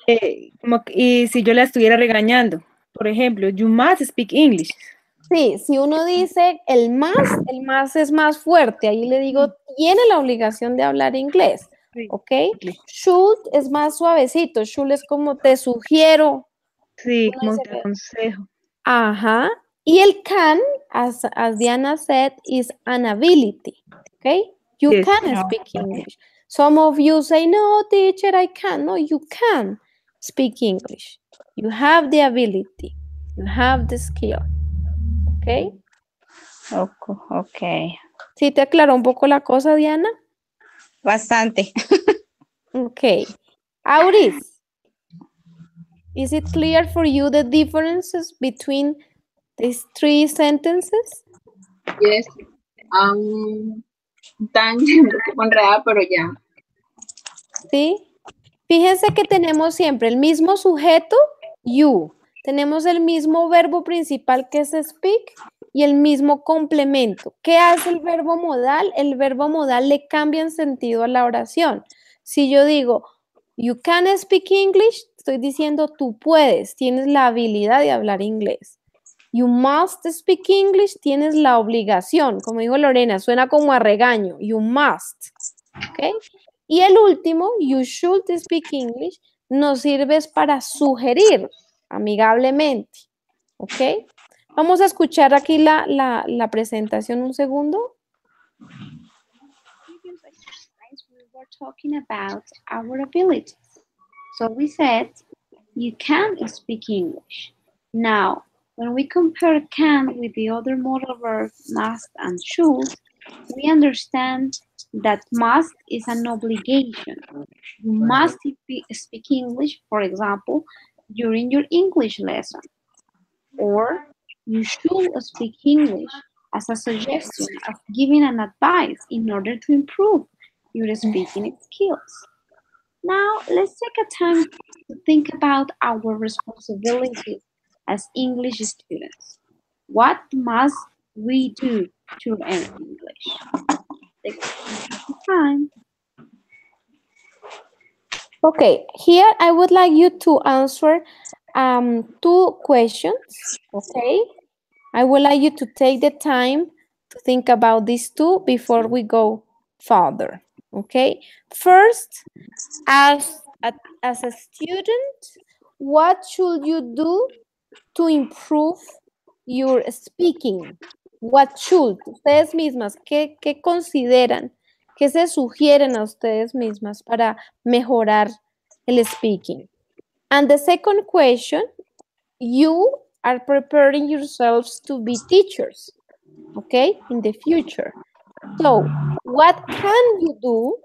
Y si yo la estuviera regañando, por ejemplo, you must speak English.
Sí, si uno dice el más es más fuerte, ahí le digo, tiene la obligación de hablar inglés, ¿ok? Should es más suavecito, should es como te sugiero.
Sí, como te aconsejo.
Y el can, as Diana said, is an ability, ¿ok? You can speak English. Some of you say, no, teacher, I can't. No, you can speak English. You have the ability. You have the skill. ¿Ok?
Ok.
¿Sí te aclaró un poco la cosa, Diana?
Bastante.
Ok. Auris, is it clear for you the differences between these three sentences?
Yes. Tan un poco enredada, pero ya.
¿Sí? Fíjense que tenemos siempre el mismo sujeto, you. Tenemos el mismo verbo principal que es speak y el mismo complemento. ¿Qué hace el verbo modal? El verbo modal le cambia en sentido a la oración. Si yo digo, you can speak English, estoy diciendo tú puedes, tienes la habilidad de hablar inglés. You must speak English, tienes la obligación. Como dijo Lorena, suena como a regaño. You must. ¿Ok? Y el último, you should speak English, nos sirve para sugerir amigablemente. ¿Ok? Vamos a escuchar aquí la presentación un segundo.
Previous exercise, we were talking about our abilities. So we said, you can speak English. Now, when we compare can with the other modal verbs must and should, we understand that must is an obligation. You must speak English, for example, during your English lesson. Or you should speak English as a suggestion of giving an advice in order to improve your speaking skills. Now, let's take a time to think about our responsibilities as English students. What must we do to learn English? Take time.
Okay, here I would like you to answer two questions, okay? I would like you to take the time to think about these two before we go further, okay? First, as a student, what should you do to improve your speaking? What should? Ustedes mismas, ¿qué consideran? ¿Qué se sugieren a ustedes mismas para mejorar el speaking? And the second question, you are preparing yourselves to be teachers, okay, in the future. So, what can you do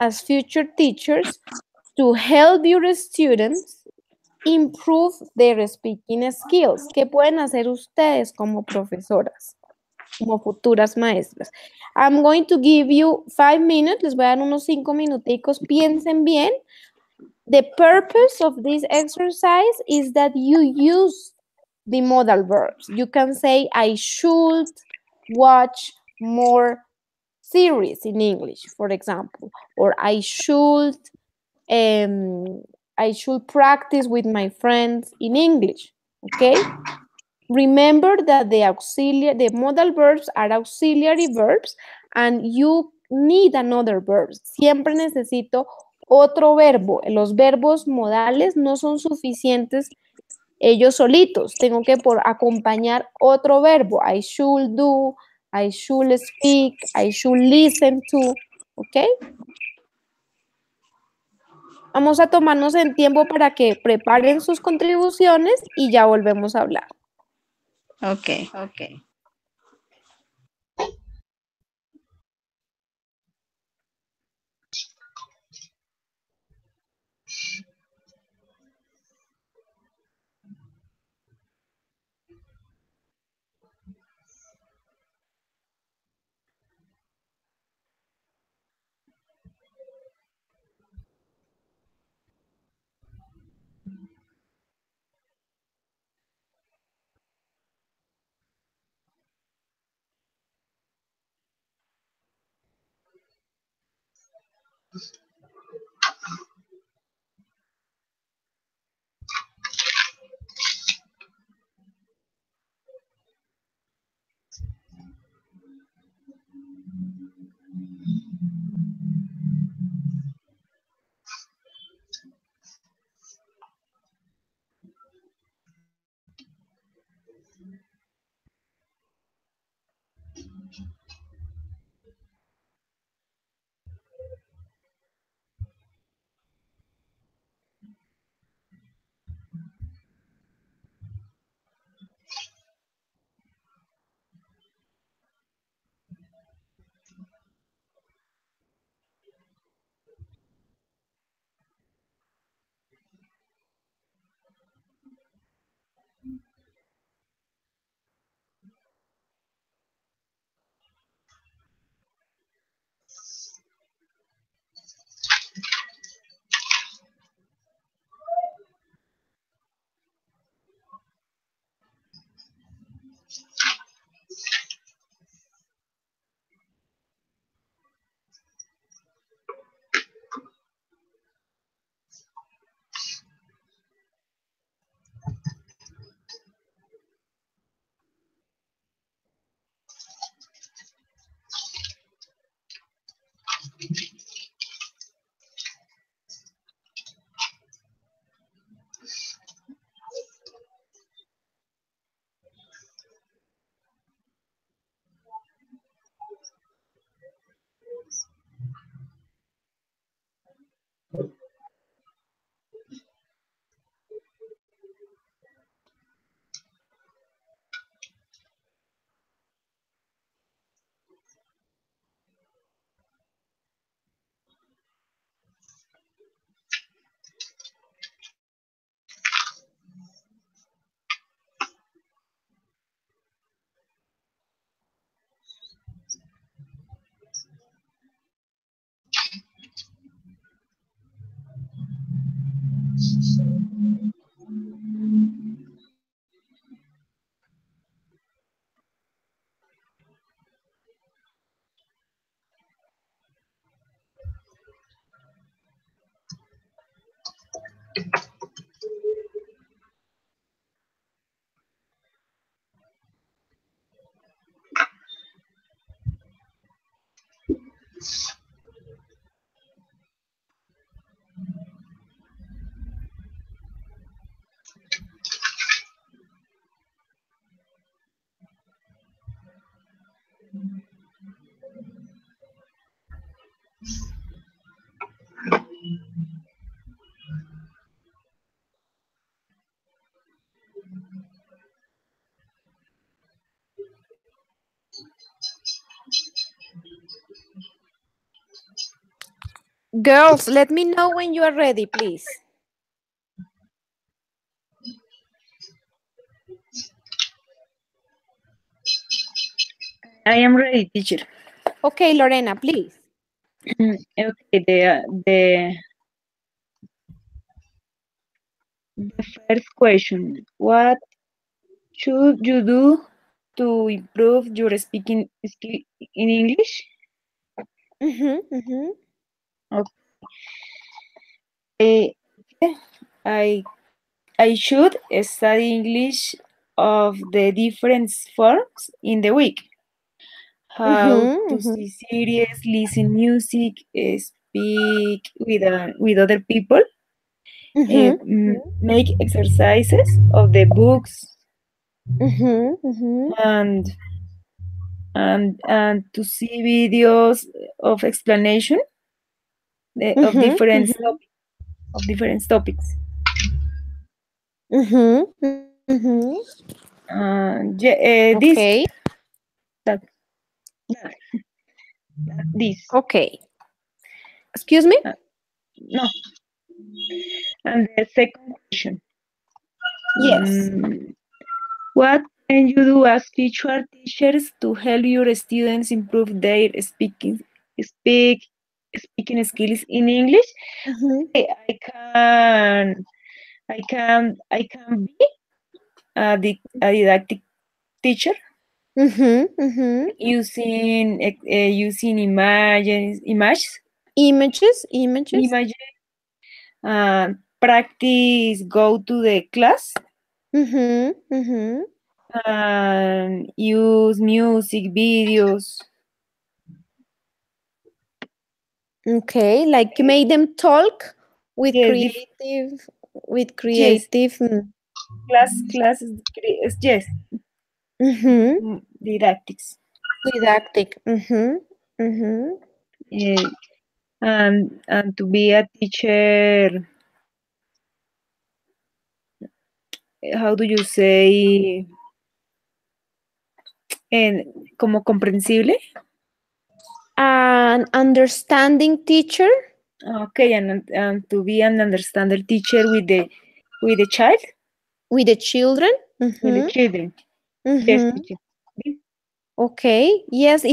as future teachers to help your students improve their speaking skills? ¿Qué pueden hacer ustedes como profesoras, como futuras maestras? I'm going to give you 5 minutes. Les voy a dar unos 5 minuticos. Piensen bien. The purpose of this exercise is that you use the modal verbs. You can say, I should watch more series in English, for example, or I should practice with my friends in English, okay? Remember that the modal verbs are auxiliary verbs and you need another verb. Siempre necesito otro verbo. Los verbos modales no son suficientes ellos solitos. Tengo que acompañar otro verbo. I should do, I should speak, I should listen to. ¿Ok? Vamos a tomarnos el tiempo para que preparen sus contribuciones y ya volvemos a hablar.
Ok.
Girls, let me know when you are ready, please.
I am ready, teacher.
Okay, Lorena, please.
Okay, the first question. What should you do to improve your speaking skill in English? Okay. I should study English of the different forms in the week. How to see series, listen music, speak with other people, make exercises of the books, and to see videos of explanation of different topics. This.
Okay.
This.
Okay. Excuse me?
No. And the second question.
Yes.
What can you do as teachers to help your students improve their speaking skills in English? I can be a didactic teacher using images, practice, go to the class, and use music, videos.
Okay, like you made them talk with creative.
Yes. Classes, yes. Didactics.
Didactic.
And to be a teacher, how do you say, como comprensible?
An understanding teacher.
Okay, and to be an understanding teacher with the child.
With the children.
With the children. Yes, teacher.
Okay. Yes,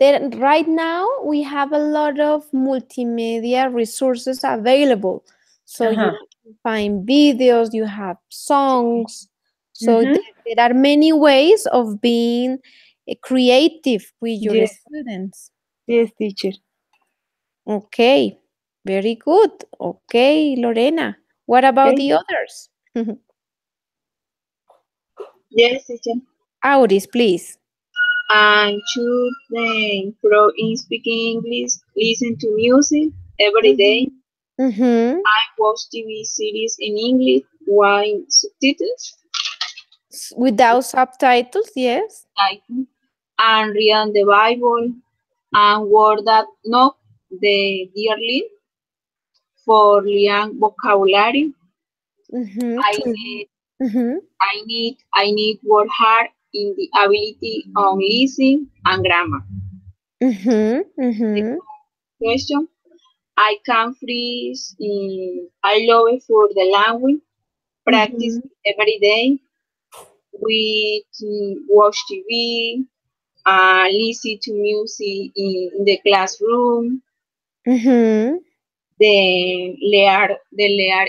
right now we have a lot of multimedia resources available. So you can find videos, you have songs. So there are many ways of being creative with your students.
Yes, teacher.
Okay. Very good. Okay, Lorena. What about the others?
Yes, teacher.
Auris, please.
And should improve in speaking English, listen to music every day. I watch TV series in English while subtitles.
Without subtitles, yes.
And read the Bible and word that knock the dearly for learn vocabulary. I need work hard in the ability on listening and grammar. Question. I can freeze. I love it for the language. Practice every day. We watch TV. Listen to music in the classroom. The leer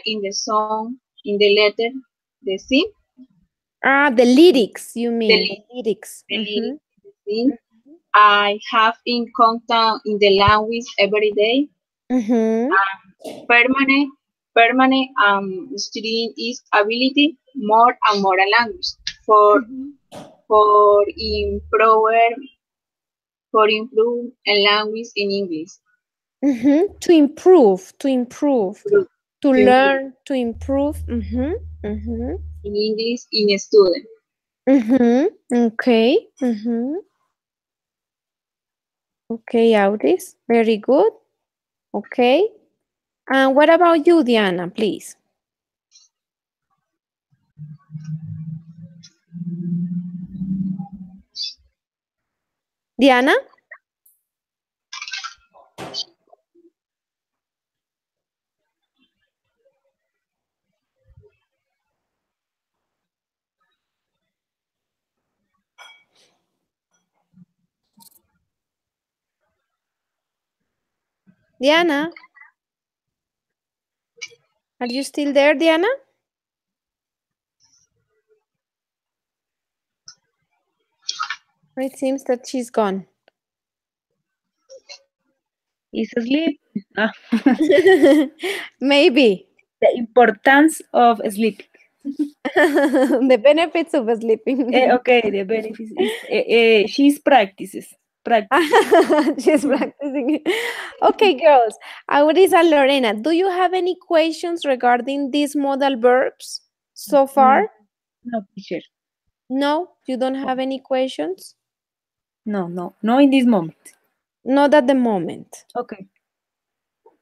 in the song, in the letter, the sing.
The lyrics, you mean? The lyrics.
I have in contact in the language every day. Permanent studying is ability more and more a language for improve a language in English.
To improve, to learn, to improve.
In English in a student.
Okay. Okay, Auris, very good. Okay. And what about you, Diana, please? Diana? Diana? Are you still there, Diana? It seems that she's gone.
Is asleep?
Maybe.
The importance of sleeping.
The benefits of sleeping.
Okay, the benefits is she's practices. practice.
She's practicing. Okay, girls. Aurisa, Lorena, do you have any questions regarding these modal verbs so far?
No, teacher.
No, you don't have any questions?
No, in this moment.
Not at the moment.
Okay.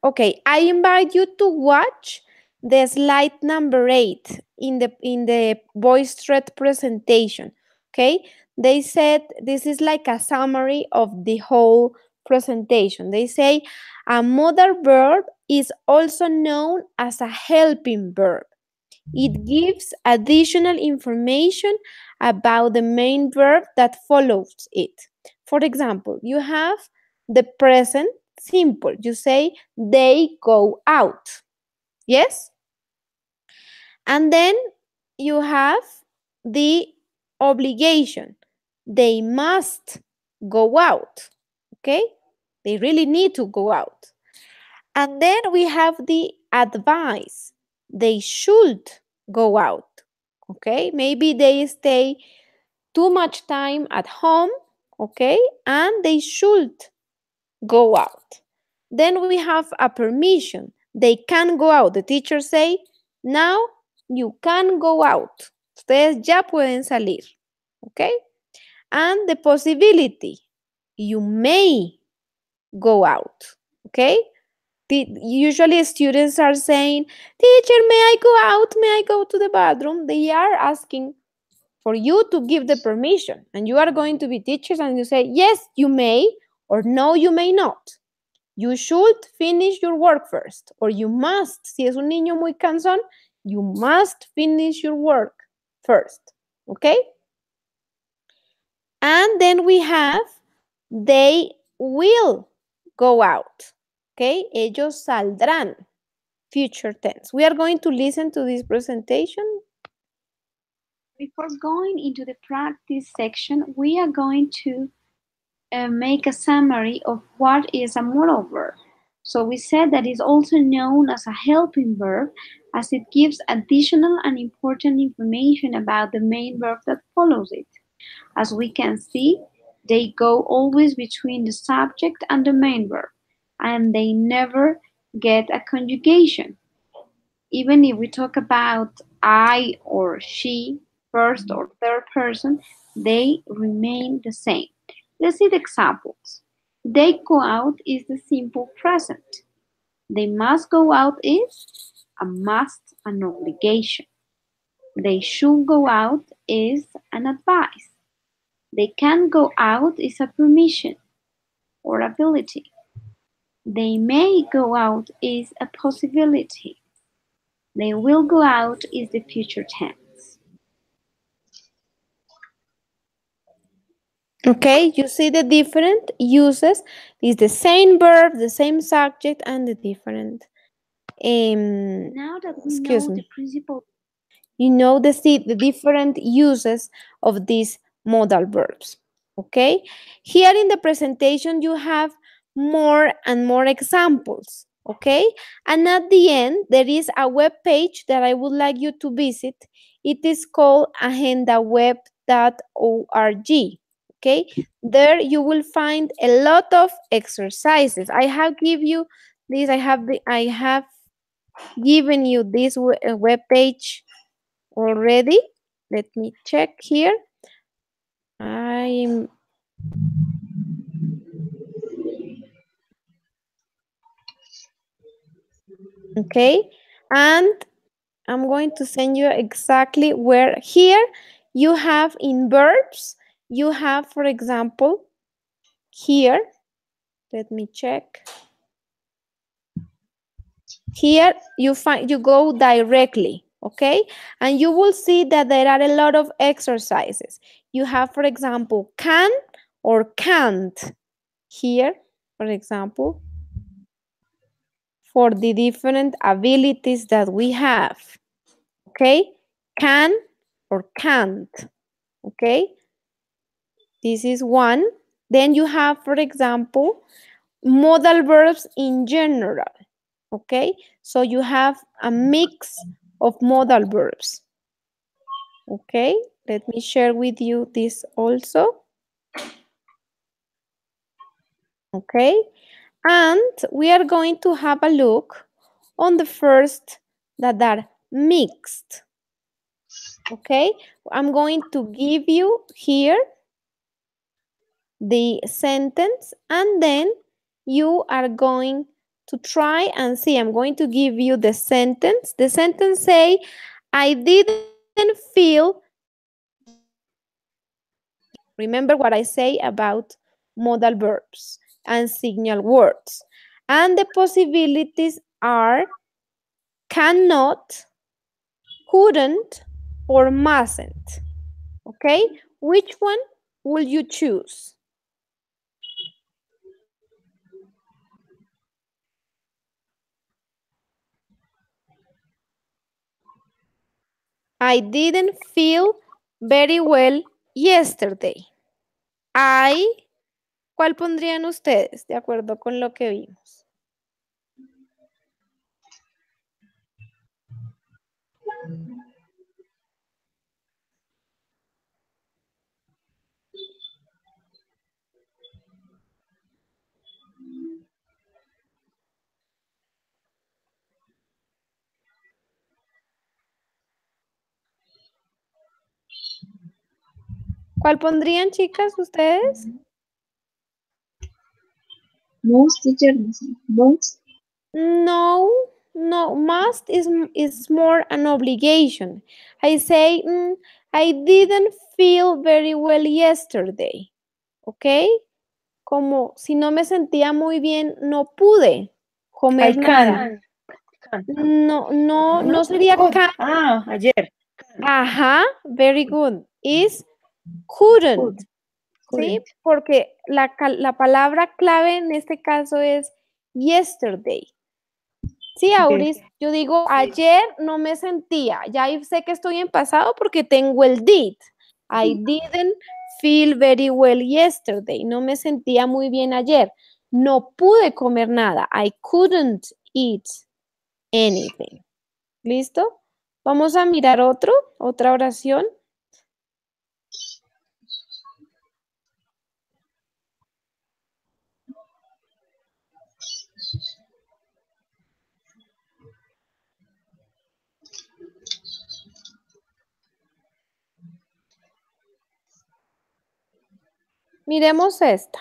Okay, I invite you to watch the slide number 8 in the voice thread presentation. Okay, they said this is like a summary of the whole presentation. They say a modal verb is also known as a helping verb. It gives additional information about the main verb that follows it. For example, you have the present simple. You say they go out. Yes? And then you have the obligation. They must go out. Okay? They really need to go out. And then we have the advice. They should go out. Okay? Maybe they stay too much time at home. Okay? And they should go out. Then we have a permission. They can go out. The teacher say, now you can go out. Ustedes ya pueden salir. Okay? And the possibility. You may go out. Okay? Usually students are saying, teacher, may I go out? May I go to the bathroom? They are asking for you to give the permission. And you are going to be teachers and you say, yes, you may, or no, you may not. You should finish your work first, or you must. Si es un niño muy cansón, you must finish your work first. Okay? And then we have, they will go out. Okay? Ellos saldrán. Future tense. We are going to listen to this presentation.
Before going into the practice section, we are going to make a summary of what is a modal verb. So we said that it's also known as a helping verb as it gives additional and important information about the main verb that follows it. As we can see, they go always between the subject and the main verb, and they never get a conjugation. Even if we talk about I or she, first or third person, they remain the same. Let's see the examples. They go out is the simple present. They must go out is a must, an obligation. They should go out is an advice. They can go out is a permission or ability. They may go out is a possibility. They will go out is the future tense.
Okay, you see the different uses. It's the same verb, the same subject, and the different.
Now that we know the principle,
you know the different uses of these modal verbs. Okay, here in the presentation you have more and more examples. Okay, and at the end there is a web page that I would like you to visit. It is called agendaweb.org. Okay, there you will find a lot of exercises. I have given you this. I have given you this web page already. Let me check here. Okay, and I'm going to send you exactly where. Here you have in verbs, you have, for example, here, let me check. Here you go directly, okay? And you will see that there are a lot of exercises. You have, for example, can or can't. Here, for example, for the different abilities that we have. Okay? Can or can't. Okay? This is one. Then you have, for example, modal verbs in general. Okay? So you have a mix of modal verbs. Okay? Let me share with you this also. Okay? And we are going to have a look on the first that are mixed. Okay? I'm going to give you here the sentence and then you are going to try and see. I'm going to give you the sentence. The sentence say, I didn't feel very well yesterday. Remember what I say about modal verbs and signal words. And the possibilities are cannot, couldn't, or mustn't. Okay? Which one will you choose? I didn't feel very well yesterday. ¿Cuál pondrían ustedes de acuerdo con lo que vimos? ¿Cuál pondrían, chicas, ustedes?
Most, teacher, most.
No, must is more an obligation. I say, I didn't feel very well yesterday. ¿Ok? Como si no me sentía muy bien, no pude comer nada. No sería can.
Ayer.
Ajá, very good. Is couldn't. ¿Sí? Porque la palabra clave en este caso es yesterday. Sí, Auris, yo digo, ayer no me sentía. Ya sé que estoy en pasado porque tengo el did. I didn't feel very well yesterday. No me sentía muy bien ayer. No pude comer nada. I couldn't eat anything. ¿Listo? Vamos a mirar otra oración. Miremos esta.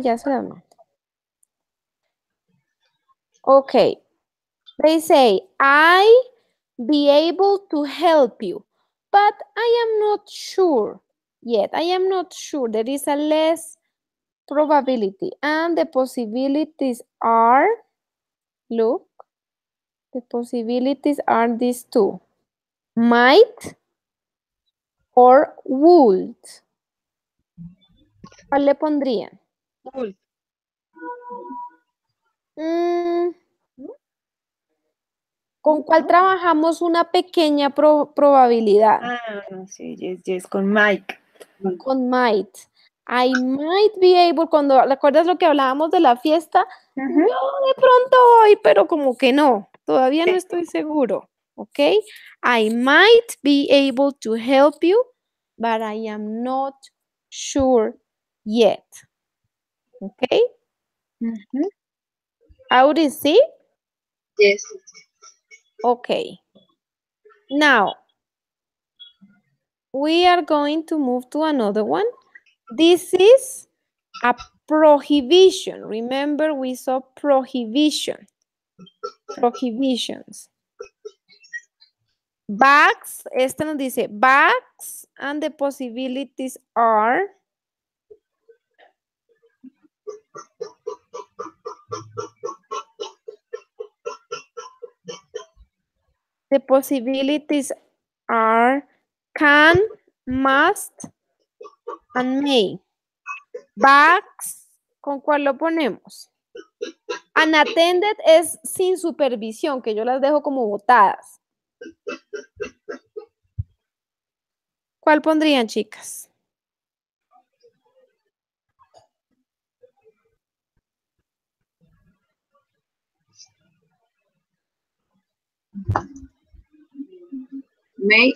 Ya se la mando. Okay. They say, I be able to help you, but I am not sure yet. I am not sure. There is a less probability. And the possibilities are, look, the possibilities are these two. Might or would. ¿Cuál le pondrían?
Would.
¿Con cuál trabajamos una pequeña probabilidad?
Sí, yes, con Mike.
Con might. I might be able, cuando, ¿recuerdas lo que hablábamos de la fiesta? Yo de pronto voy, pero como que no, todavía no estoy seguro, ¿ok? I might be able to help you, but I am not sure yet, ¿ok? Audi, ¿sí?
Yes.
Okay. Now, we are going to move to another one. This is a prohibition. Remember, we saw prohibition. Prohibitions. Bags, este nos dice bags, and the possibilities are can, must, and may. Bags, ¿con cuál lo ponemos? Unattended es sin supervisión, que yo las dejo como botadas. ¿Cuál pondrían, chicas?
May.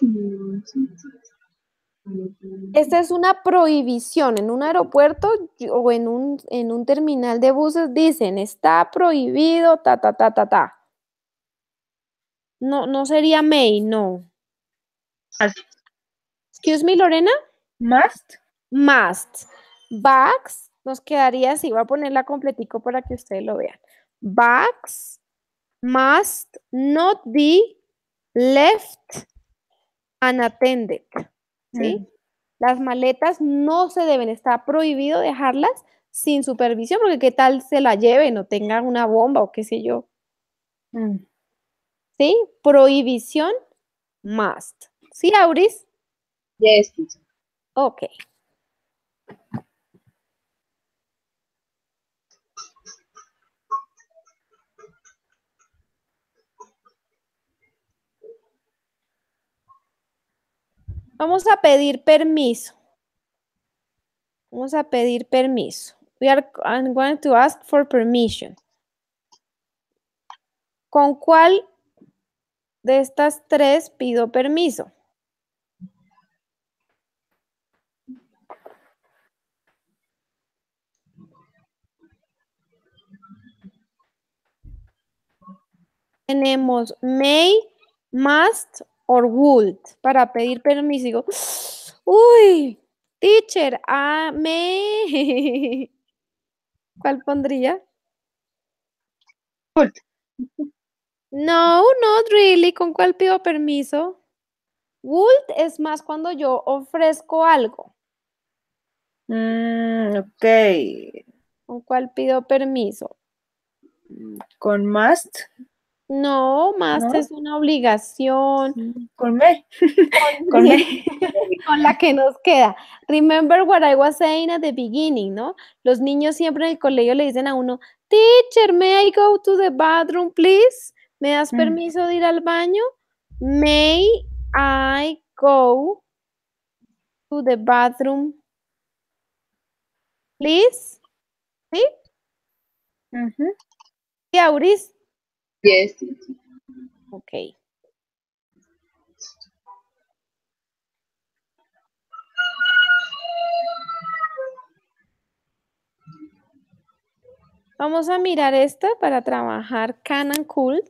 Esta es una prohibición. En un aeropuerto o en un terminal de buses dicen, está prohibido, ta, ta, ta, ta, ta. No, no sería may, no. Excuse me, Lorena.
Must.
Must. Bags, nos quedaría así. Voy a ponerla completico para que ustedes lo vean. Bags must not be left unattended. ¿Sí? Las maletas no se deben, está prohibido dejarlas sin supervisión, porque qué tal se la lleven o tengan una bomba o qué sé yo. ¿Sí? Prohibición, must. ¿Sí, Auris?
Yes.
Ok. Vamos a pedir permiso. Vamos a pedir permiso. I'm going to ask for permission. ¿Con cuál de estas tres pido permiso? Tenemos may, must or would para pedir permiso. Digo, uy, teacher, may. ¿Cuál pondría?
Would.
No, not really. ¿Con cuál pido permiso? Would es más cuando yo ofrezco algo.
Ok.
¿Con cuál pido permiso?
Con must.
No, must
¿No?
es una obligación.
Con me.
Con me. Con la que nos queda. Remember what I was saying at the beginning, ¿no? Los niños siempre en el colegio le dicen a uno, teacher, may I go to the bathroom, please? ¿Me das permiso de ir al baño? May I go to the bathroom, please? ¿Sí? ¿Sí, Auris?
Yes.
Ok. Vamos a mirar esta para trabajar can and could.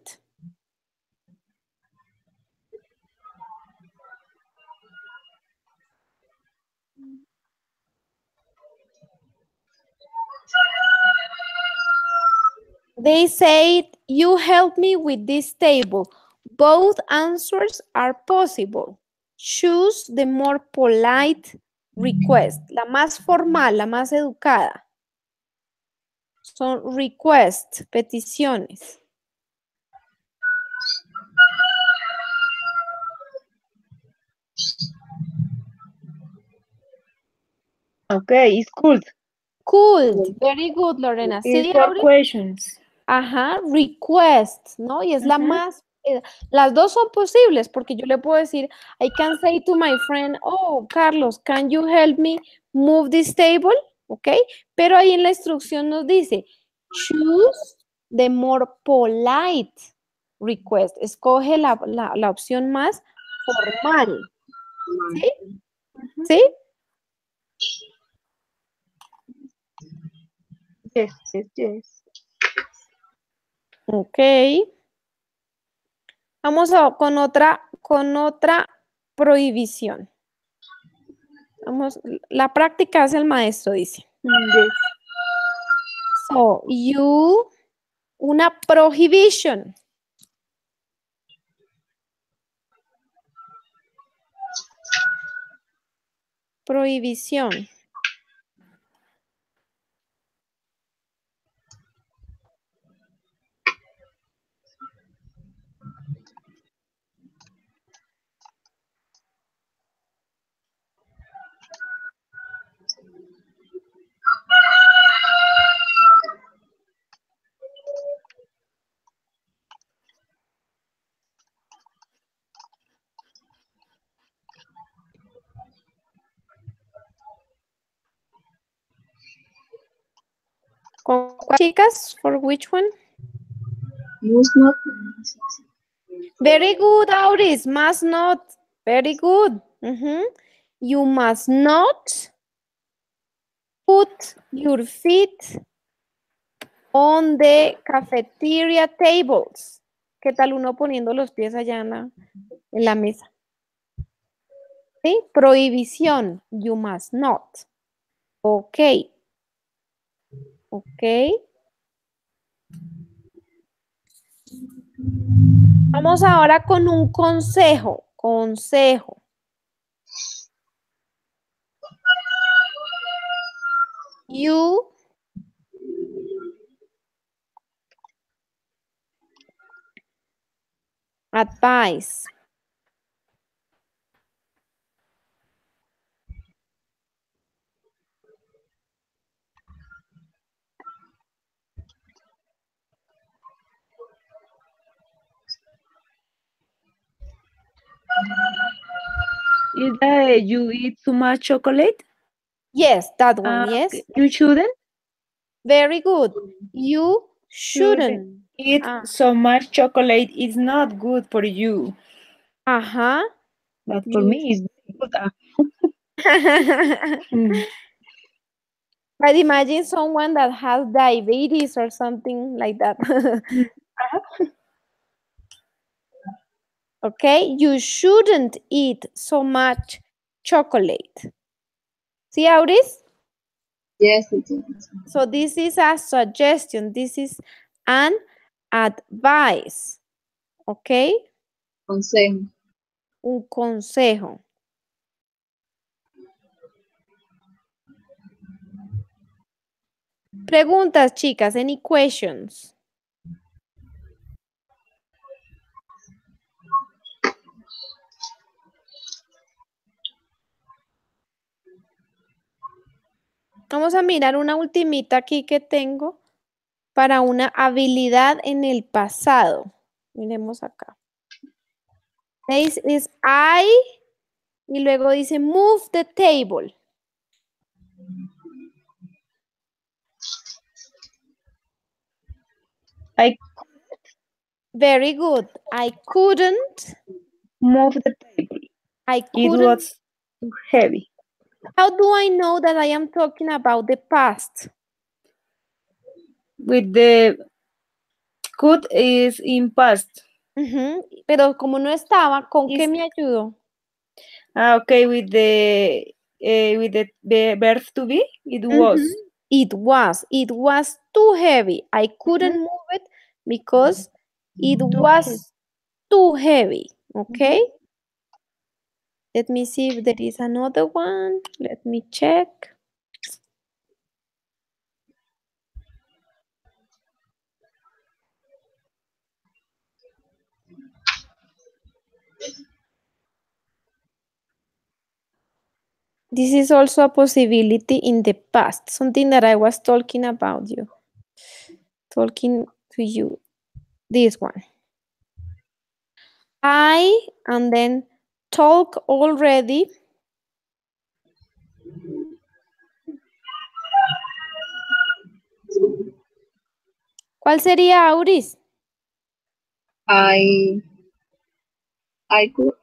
They said, you help me with this table. Both answers are possible. Choose the more polite request. La más formal, la más educada. Son requests, peticiones.
Okay, it's could.
Could. Very good, Lorena.
It's
¿Sí,
for
Aure?
questions.
Ajá, request, ¿no? Y es la más, las dos son posibles, porque yo le puedo decir, I can say to my friend, oh, Carlos, can you help me move this table? ¿Ok? Pero ahí en la instrucción nos dice, choose the more polite request. Escoge la opción más formal. ¿Sí? ¿Sí?
Yes, yes, yes.
Ok. Vamos con otra prohibición. Vamos, la práctica hace el maestro, dice.
Yes.
So, una prohibition. Prohibición. ¿Con cuál, chicas? ¿For which one?
Must not.
Very good, Auris. Must not. Very good. You must not put your feet on the cafeteria tables. ¿Qué tal uno poniendo los pies allá en la mesa? ¿Sí? Prohibición. You must not. Ok. Ok. Vamos ahora con un consejo. Consejo. You advise.
Is that you eat too much chocolate?
Yes, that one, yes.
You shouldn't?
Very good. You shouldn't
eat so much chocolate. It's not good for you.
Ajá.
But for me, it's good.
But imagine someone that has diabetes or something like that. Okay, you shouldn't eat so much chocolate. See how it is?
Yes, it is.
So this is a suggestion. This is an advice. Okay?
Consejo.
Un consejo. Preguntas, chicas. Any questions? Vamos a mirar una ultimita aquí que tengo para una habilidad en el pasado. Miremos acá. Es I y luego dice move the table. Very good. I couldn't
move the table.
I couldn't.
It was too heavy.
How do I know that I am talking about the past?
With the could is in past.
Pero como no estaba, ¿con qué me ayudó?
Okay, with the verb to be, it was.
It was too heavy. I couldn't move it because it was too heavy. Okay. Let me see if there is another one. Let me check. This is also a possibility in the past, something that I was talking about you. Talking to you. This one. I, and then talk already. ¿Cuál sería, Auris?
I could,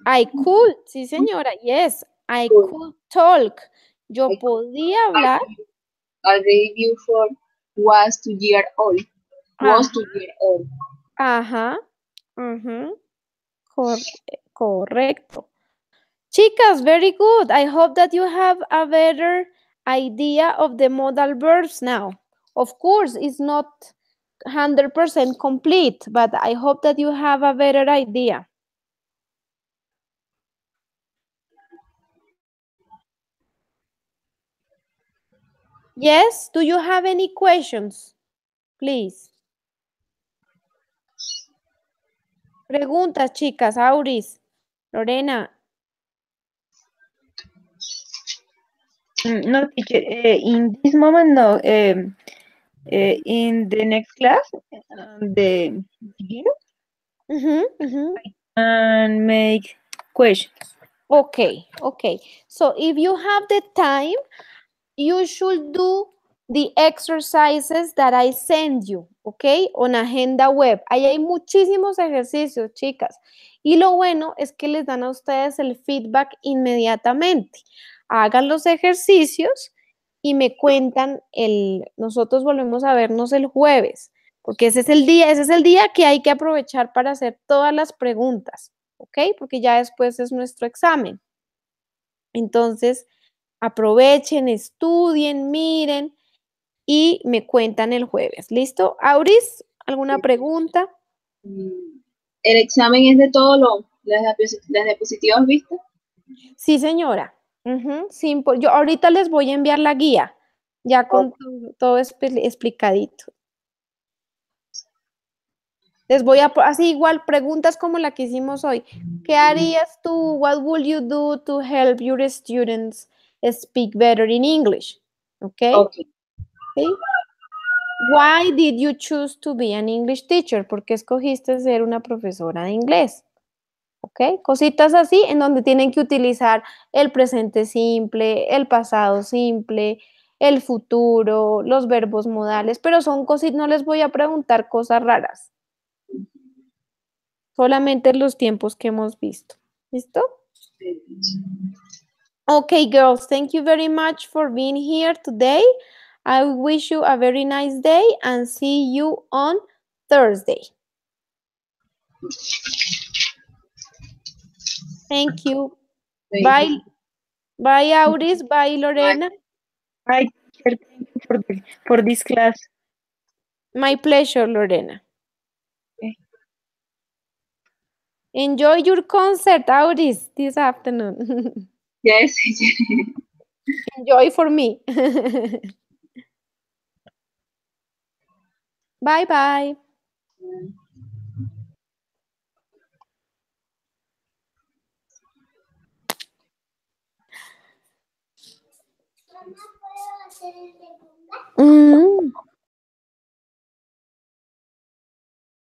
I could, sí señora, yes, I could talk. Yo podía hablar.
Already before was 2 years old. Was 2 years old.
Ajá. Correcto. Chicas, very good. I hope that you have a better idea of the modal verbs now. Of course, it's not 100% complete, but I hope that you have a better idea. Yes, do you have any questions? Please. Preguntas, chicas, Auris, Lorena.
No, teacher, in this moment, no. In the next class, the beginner, I can make questions.
Okay. So if you have the time, you should do the exercises that I send you, ¿ok? On agenda web. Ahí hay muchísimos ejercicios, chicas. Y lo bueno es que les dan a ustedes el feedback inmediatamente. Hagan los ejercicios y me cuentan nosotros volvemos a vernos el jueves, porque ese es el día que hay que aprovechar para hacer todas las preguntas, ¿ok? Porque ya después es nuestro examen. Entonces, aprovechen, estudien, miren y me cuentan el jueves. ¿Listo? Auris, ¿alguna pregunta?
¿El examen es de todas las diapositivas vistas?
Sí, señora. Sí, yo ahorita les voy a enviar la guía, ya con todo explicadito. Les voy a, así igual, preguntas como la que hicimos hoy. ¿Qué harías tú? What would you do to help your students speak better in English? Okay.
Okay.
¿Sí? Why did you choose to be an English teacher? ¿Por qué escogiste ser una profesora de inglés? ¿Ok? Cositas así en donde tienen que utilizar el presente simple, el pasado simple, el futuro, los verbos modales, pero son cositas, no les voy a preguntar cosas raras. Solamente los tiempos que hemos visto. ¿Listo? Okay, girls, thank you very much for being here today. I wish you a very nice day and see you on Thursday. Thank you. Bye. Bye, Auris. Bye, Lorena.
Bye, teacher. Thank you for this class.
My pleasure, Lorena.
Okay.
Enjoy your concert, Auris, this afternoon.
Yes.
Enjoy for me. Bye-bye.